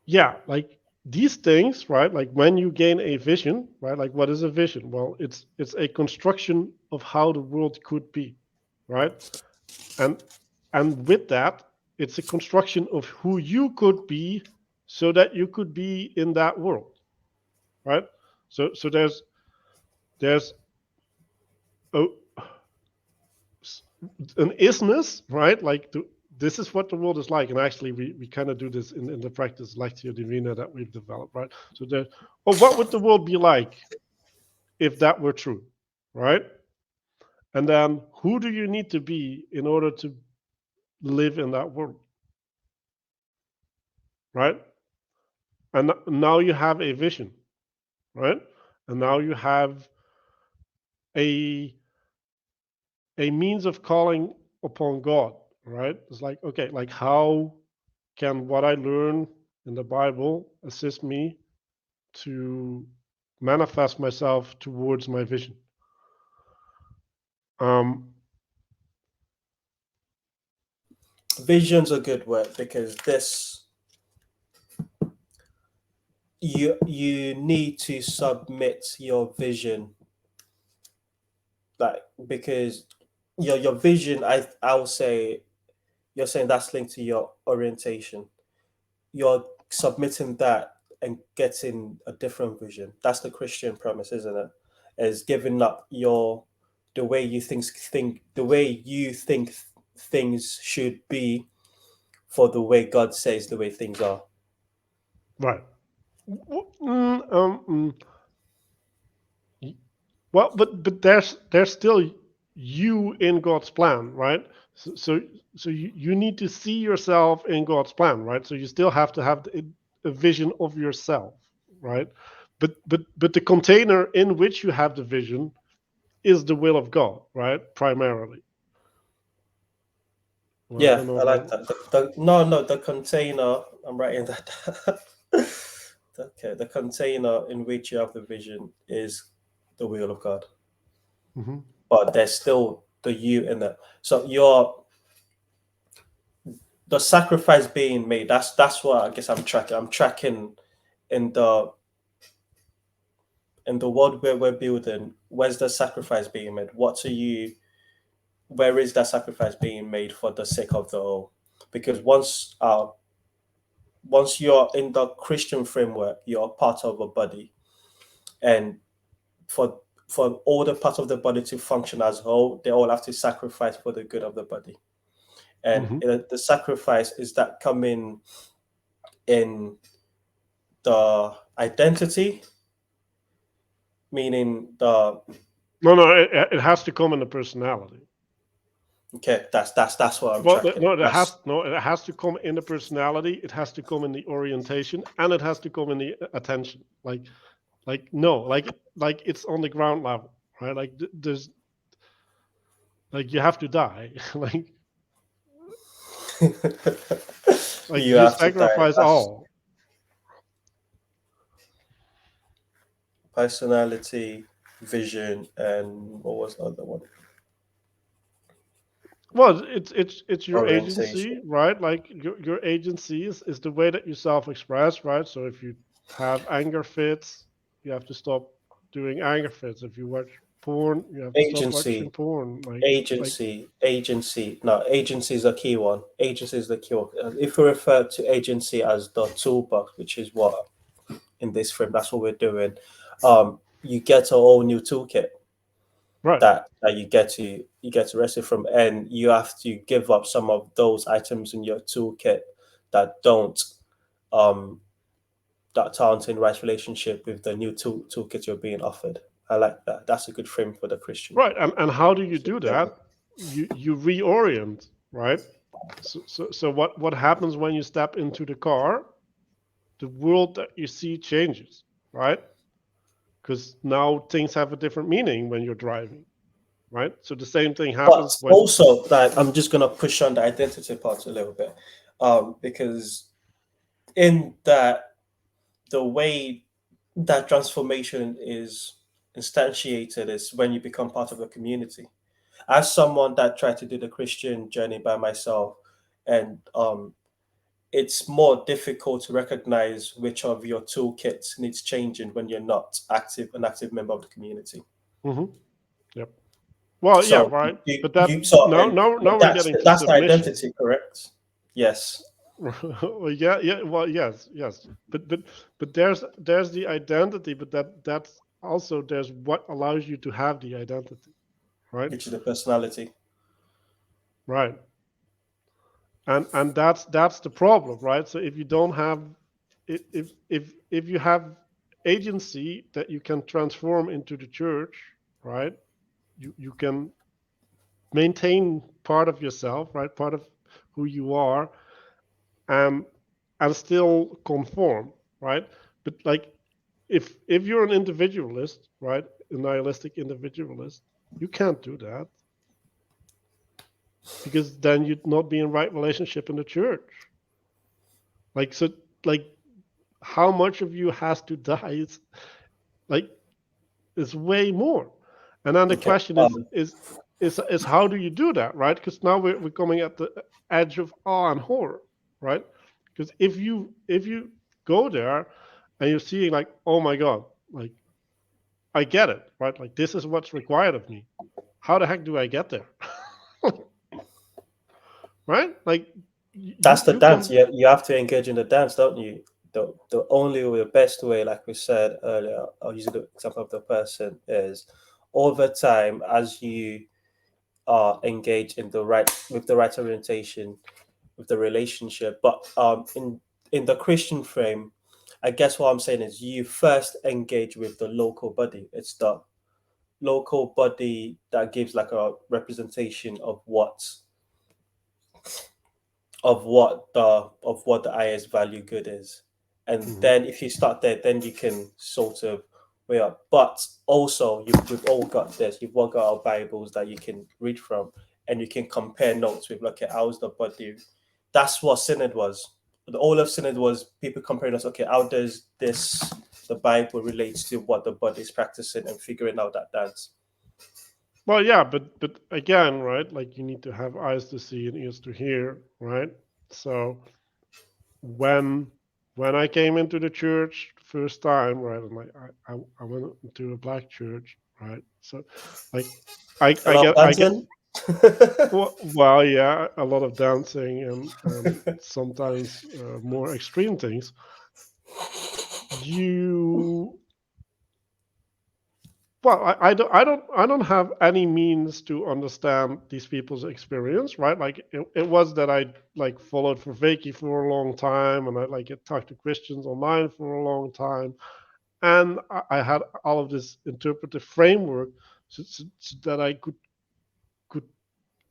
yeah, like these things, right? Like when you gain a vision, right? Like what is a vision? Well, it's a construction of how the world could be, right? And and with that, it's a construction of who you could be so that you could be in that world, right? So there's a, an isness, right? Like this is what the world is like, and actually we kind of do this in the practice Lectio Divina that we've developed, right? So there, oh, what would the world be like if that were true, right? And then who do you need to be in order to live in that world, right? And now you have a vision, right? And now you have a a means of calling upon God, right? It's like, okay, like how can what I learn in the Bible assist me to manifest myself towards my vision? Um, Vision's a good word because this you need to submit your vision, like, because your vision, I will say, you're saying that's linked to your orientation. You're submitting that and getting a different vision. That's the Christian premise, isn't it? Is giving up your the way you think the way you think things should be for the way God says the way things are. right. Well, but there's still you in God's plan, right? So you need to see yourself in God's plan, right? So you still have to have a vision of yourself, right? But the container in which you have the vision is the will of God, right? Primarily. Well, I Yeah, don't know I if like I'm that. No, the container. I'm writing that down. Okay, the container in which you have the vision is the will of God, mhm. but there's still the you in it. So you're the sacrifice being made. That's what I guess I'm tracking. I'm tracking in the world where we're building. Where's the sacrifice being made? What are you? Where is that sacrifice being made for the sake of the whole? Because once you're in the Christian framework, you're part of a body, and for for all the parts of the body to function as a whole, they all have to sacrifice for the good of the body. And Mhm. the sacrifice is that coming in the identity, meaning the No, it has to come in the personality. okay, that's what I'm Well, tracking. no, That's it has to come in the personality. It has to come in the orientation, and it has to come in the attention. No, like it's on the ground level, right? Like there's like you have to die, like you you have to die. sacrifice That's all. personality, vision, and what was the other one? Well, it's your Orientation. agency, right? Like your agency is the way that you self-express, right? So if you have anger fits, you have to stop doing anger fits. If you watch porn, you have to stop watching Agency, porn. Like agency. No, agency is the key one. Agency is the key one. If we refer to agency as the toolbox, which is what in this frame, that's what we're doing. You get a whole new toolkit right. that you get to rescue from, and you have to give up some of those items in your toolkit that don't um that aren't in right relationship with the new toolkit you're being offered. I like that. That's a good frame for the Christian. Right. And how do you do that? You reorient, right? So what happens when you step into the car? The world that you see changes, right? Because now things have a different meaning when you're driving, right? So the same thing But happens when. also, like, I'm just gonna push on the identity part a little bit, because in that the way that transformation is instantiated is when you become part of a community. As someone that tried to do the Christian journey by myself, and it's more difficult to recognize which of your toolkits needs changing when you're not an active member of the community. Mhm. Yep. Well, yeah, So right. you, But you that so now and now but now we're that's getting to that's the submission. identity, correct? Yes, Well, yeah, yeah. Well, yes, yes. But there's the identity, but that's also there's what allows you to have the identity, right? which is the personality. Right. And that's the problem, right? So if you don't have if you have agency that you can transform into the church, right? You can maintain part of yourself, right? Part of who you are, and and still conform, right? But like if you're an individualist, right, a nihilistic individualist, you can't do that because then you'd not be in right relationship in the church. Like so, like how much of you has to die like is way more. And then the Okay. question is how do you do that, right? Because now we're coming at the edge of awe and horror, right? Because if you go there and you're seeing like, oh my god, like I get it, right? Like this is what's required of me. How the heck do I get there? Right? Like That's the you dance. can. You have to engage in the dance, don't you? The only way, the best way, like we said earlier, I'll use the example of the person is over time as you are engaged in the right with the right orientation with the relationship. But in the Christian frame, I guess what I'm saying is you first engage with the local body. It's the local body that gives like a representation of what the highest value good is. And Mhm. then if you start there, then you can sort of weigh up. But also we've all got this, you've all got our Bibles that you can read from and you can compare notes with look at how's the body. That's what Synod was. All of Synod was people comparing us, okay, how does this the Bible relates to what the body is practicing and figuring out that dance. Well, yeah, but again, right? Like you need to have eyes to see and ears to hear, right? So when when I came into the church first time, right, and like I went into a black church, right? So like A lot of I get dancing. well, yeah, a lot of dancing and sometimes more extreme things. You well, I don't have any means to understand these people's experience, right? Like it was that I like followed for Vaki for a long time, and I like talked to Christians online for a long time, and I had all of this interpretive framework so that I could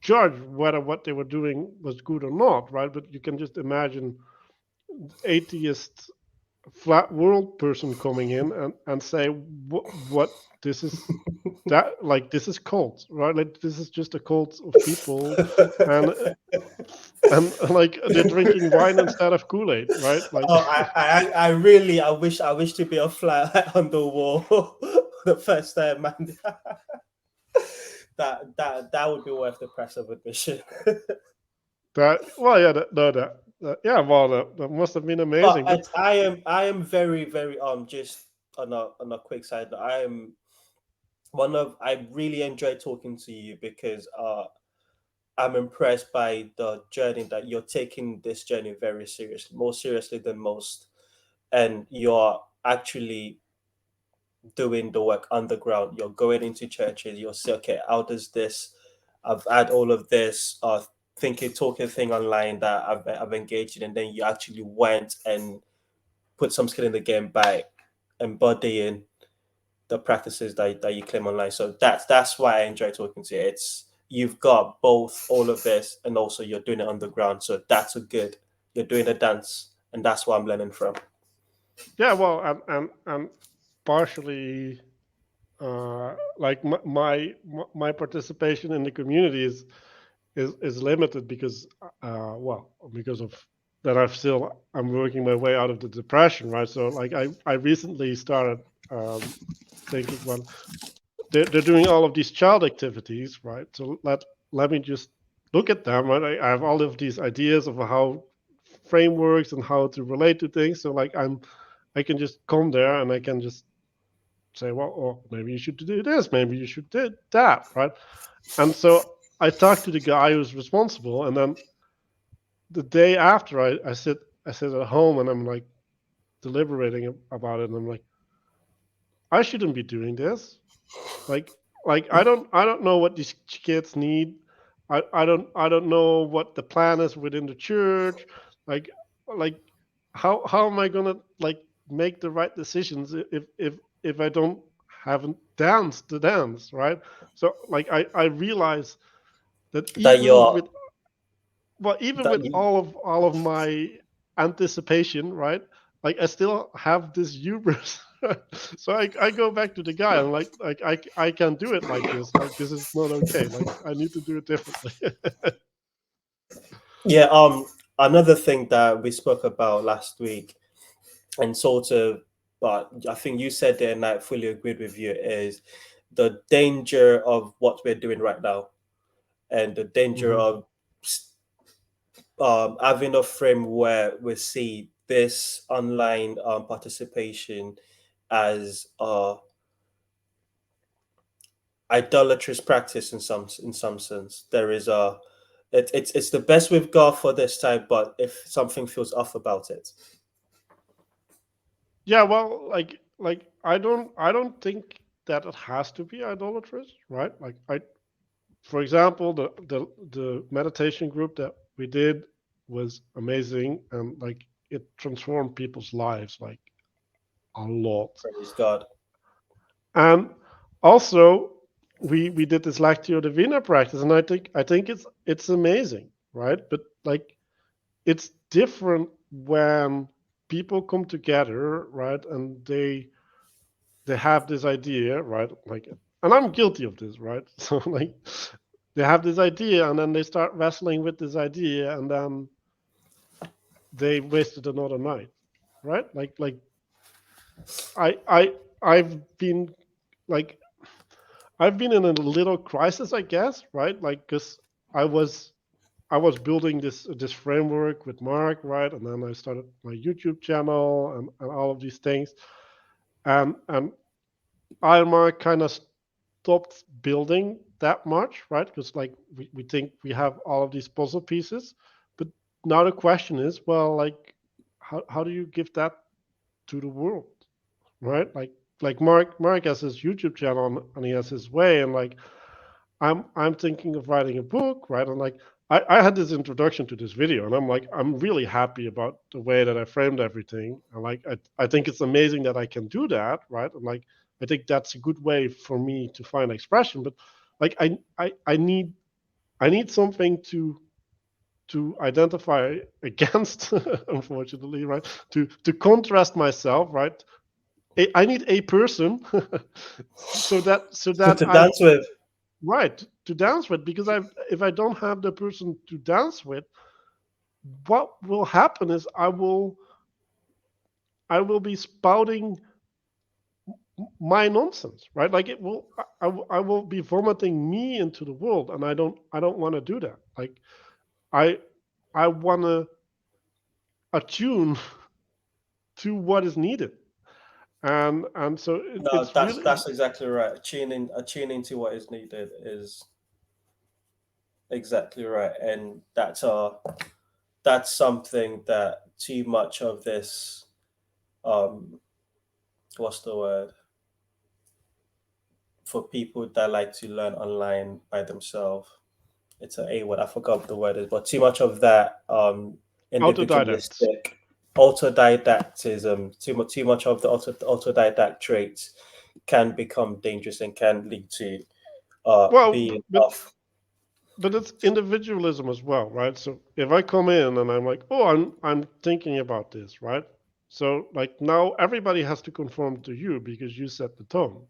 judge whether what they were doing was good or not, right? But you can just imagine atheist flat world person coming in and say what this is that like this is cult, right? Like this is just a cult of people and like they're drinking wine instead of Kool-Aid, right? Like Oh, I really, I wish to be a fly on the wall the first time, man. That would be worth the price of admission. that. Well, yeah, no, yeah, well, that must have been But amazing. But I am very very just on a quick side note, I am I really enjoy talking to you because I'm impressed by the journey that you're taking this journey very seriously, more seriously than most, and you're actually doing the work underground. You're going into churches. You'll say, okay, how does this? I've had all of this thinking, talking thing online that I've engaged in, and then you actually went and put some skin in the game by embodying the practices that you claim online. So that's why I enjoy talking to you. It's you've got both all of this, and also you're doing it underground. So that's a good. You're doing a dance, and that's what I'm learning from. yeah, well, and partially like my participation in the community is limited because well because of that I'm working my way out of the depression, right? So like I recently started thinking, well, they're doing all of these child activities, right? So let me just look at them, right? I have all of these ideas of how frameworks and how to relate to things. So like I can just come there and I can just say, well, oh, maybe you should do this, maybe you should do that, right? And so I talked to the guy who's responsible, and then the day after, I sit at home and I'm like deliberating about it, and I'm like, I shouldn't be doing this. Like I don't know what these kids need. I don't know what the plan is within the church. Like like how am I gonna like make the right decisions if I don't haven't danced the dance, right? So like I realize that That even you're with, well, even that with you all of my anticipation, right? Like I still have this hubris. So I go back to the guy and like I can't do it like this. Like this is not okay. Like I need to do it differently. yeah. Another thing that we spoke about last week, and sort of, but I think you said it, and I fully agreed with you, is the danger of what we're doing right now, and the danger Hmm. of having a frame where we see this online participation as idolatrous practice in some sense. There is a it's the best we've got for this time, but if something feels off about it, Yeah, well, like I don't think that it has to be idolatrous, right? Like for example, the meditation group that we did was amazing, and like it transformed people's lives like a lot. praise God. And also we did this Lectio Divina practice, and I think it's amazing, right? But like it's different when people come together, right? And they have this idea, right? Like, and I'm guilty of this, right? So like they have this idea and then they start wrestling with this idea and then they wasted another night, right? Like I've been like I've been in a little crisis, I guess, right? Like because I was I was building this framework with Mark, right? And then I started my YouTube channel and all of these things. And I and Mark kind of stopped building that much, right? Because like we think we have all of these puzzle pieces. But now the question is, well, like how do you give that to the world? Right? Like Mark has his YouTube channel and he has his way, and like I'm thinking of writing a book, right? And like I had this introduction to this video, and I'm like I'm really happy about the way that I framed everything, and like I think it's amazing that I can do that, right? And like I think that's a good way for me to find expression, but like I need something to identify against, unfortunately, right? To contrast myself, right? I need a person so that To I dance with. right to dance with, because I if I don't have the person to dance with, what will happen is I will be spouting my nonsense, right? Like it will I will be vomiting me into the world, and I don't want to do that. Like I I want to attune to what is needed, and so No, it's really that's exactly right. Attuning to what is needed is exactly right, and that's something that too much of this um what's the word, for people that like to learn online by themselves. It's a word. I forgot what the word is, but too much of that autodidact. individualistic autodidactism, too much of the autodidact traits can become dangerous and can lead to Well, being but off. but it's individualism as well, right? So if I come in and I'm like, oh, I'm thinking about this, right? So like now everybody has to conform to you because you set the tone,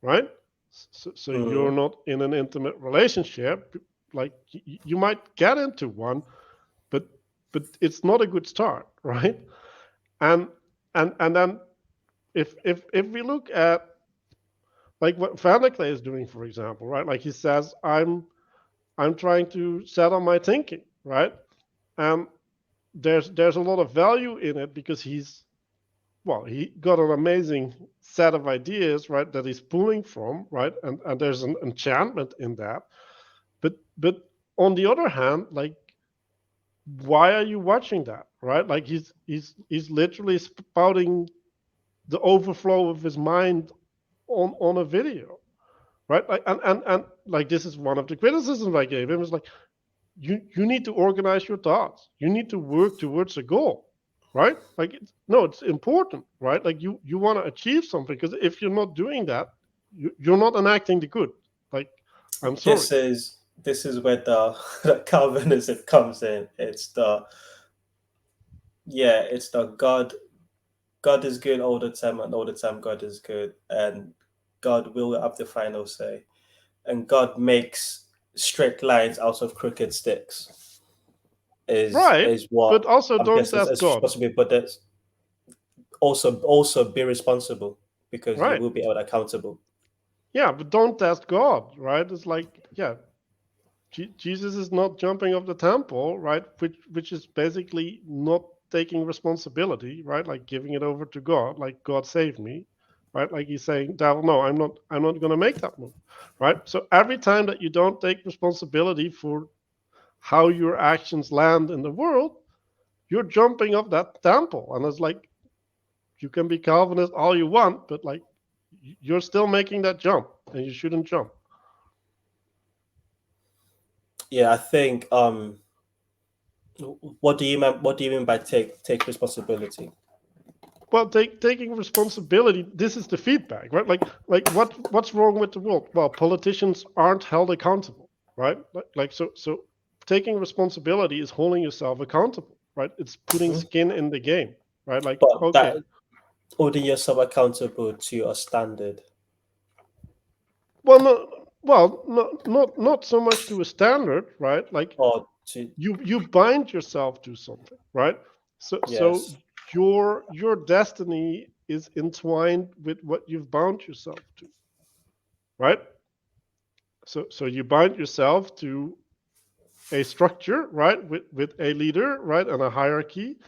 right? So you're Mm. not in an intimate relationship. Like you might get into one, but it's not a good start, right? And and then if we look at like what Vanderklay is doing, for example, right? Like he says, I'm trying to settle my thinking, right? And there's a lot of value in it because he got an amazing set of ideas, right, that he's pulling from, right? And there's an enchantment in that. But on the other hand, like why are you watching that, right? Like he's literally spouting the overflow of his mind on a video, right? Like and like this is one of the criticisms I gave him is like you need to organize your thoughts. You need to work towards a goal, right? Like it's important, right? Like you want to achieve something, because if you're not doing that, you're not enacting the good. Like, I'm sorry. This is where the, the Calvinism comes in. It's the God is good all the time, and all the time God is good, and God will have the final say, and God makes straight lines out of crooked sticks. Right, Is what but also I'm don't guessing test is God. supposed to be, but that's also be responsible, because you Right. will be held accountable. Yeah, but don't test God, right? It's like, yeah, Jesus is not jumping off the temple, right? Which is basically not taking responsibility, right? Like giving it over to God, like God save me, right? Like he's saying, devil, no, I'm not gonna make that move. Right? So every time that you don't take responsibility for how your actions land in the world, you're jumping off that temple. And it's like, you can be Calvinist all you want, but like you're still making that jump, and you shouldn't jump. Yeah, I think. What do you mean by take responsibility? Well, taking responsibility, this is the feedback, right? Like what's wrong with the world? Well, politicians aren't held accountable, right? So taking responsibility is holding yourself accountable, right? It's putting Mhm. skin in the game, right? Like, But okay, that holding yourself accountable to a standard. well, not so much to a standard, right? Like Or to you bind yourself to something, right? So Yes. your destiny is entwined with what you've bound yourself to, right? So you bind yourself to a structure, right, with a leader, right, and a hierarchy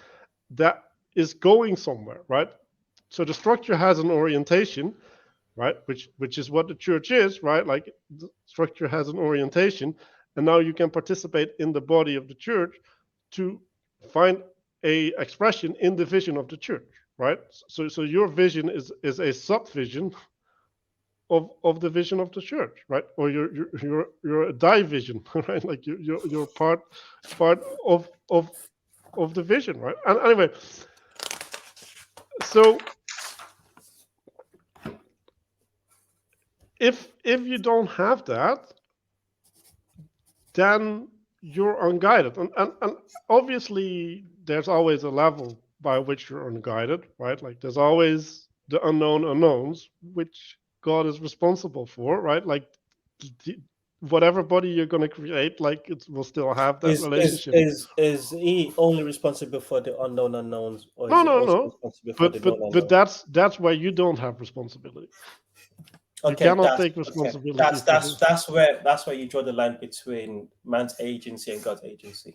that is going somewhere, right? So the structure has an orientation, right, which is what the church is, right? Like the structure has an orientation, and now you can participate in the body of the church to find a expression in the vision of the church, right? So your vision is a subvision of the vision of the church, right? Or you're a division, right? Like you're part of the vision, right? And anyway, so if you don't have that, then you're unguided, and obviously there's always a level by which you're unguided, right? Like there's always the unknown unknowns, which God is responsible for, right? Like the, whatever body you're going to create, like it will still have that relationship. Is he only responsible for the unknown unknowns, or is No, he no, also no. responsible for the But known but but unknown? that's why you don't have responsibility. You Okay, cannot take responsibility for his. that's where you draw the line between man's agency and God's agency.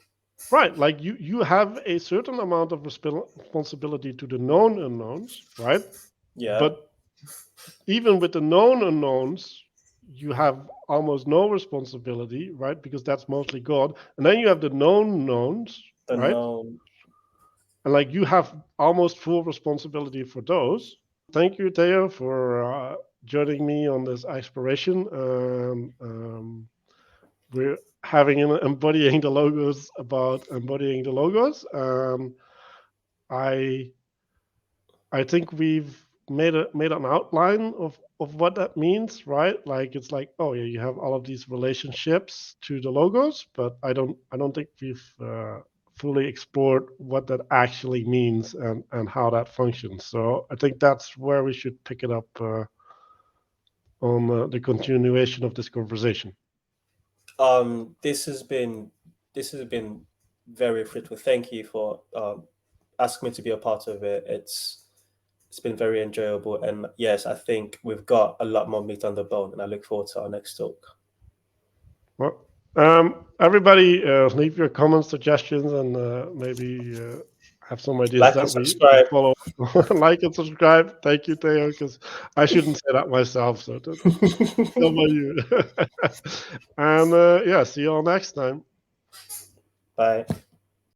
Right, like you have a certain amount of responsibility to the known unknowns, right? Yeah, But even with the known unknowns, you have almost no responsibility, right? Because that's mostly God. And then you have the known knowns, the right? known. And like you have almost full responsibility for those. Thank you, Theo, for joining me on this exploration. We're having an embodying the logos about embodying the logos. I I think we've made an outline of what that means, right? Like it's like, oh yeah, you have all of these relationships to the logos, but I don't think we've fully explored what that actually means and how that functions. So I think that's where we should pick it up on the continuation of this conversation. This has been very fruitful. Thank you for asking me to be a part of it. It's been very enjoyable, and yes, I think we've got a lot more meat on the bone, and I look forward to our next talk. Well, everybody, leave your comments, suggestions, and maybe have some ideas Like and that we subscribe. follow. Like and subscribe. Thank you, Theo, because I shouldn't say that myself. So that's still by you. And yeah, see you all next time. Bye.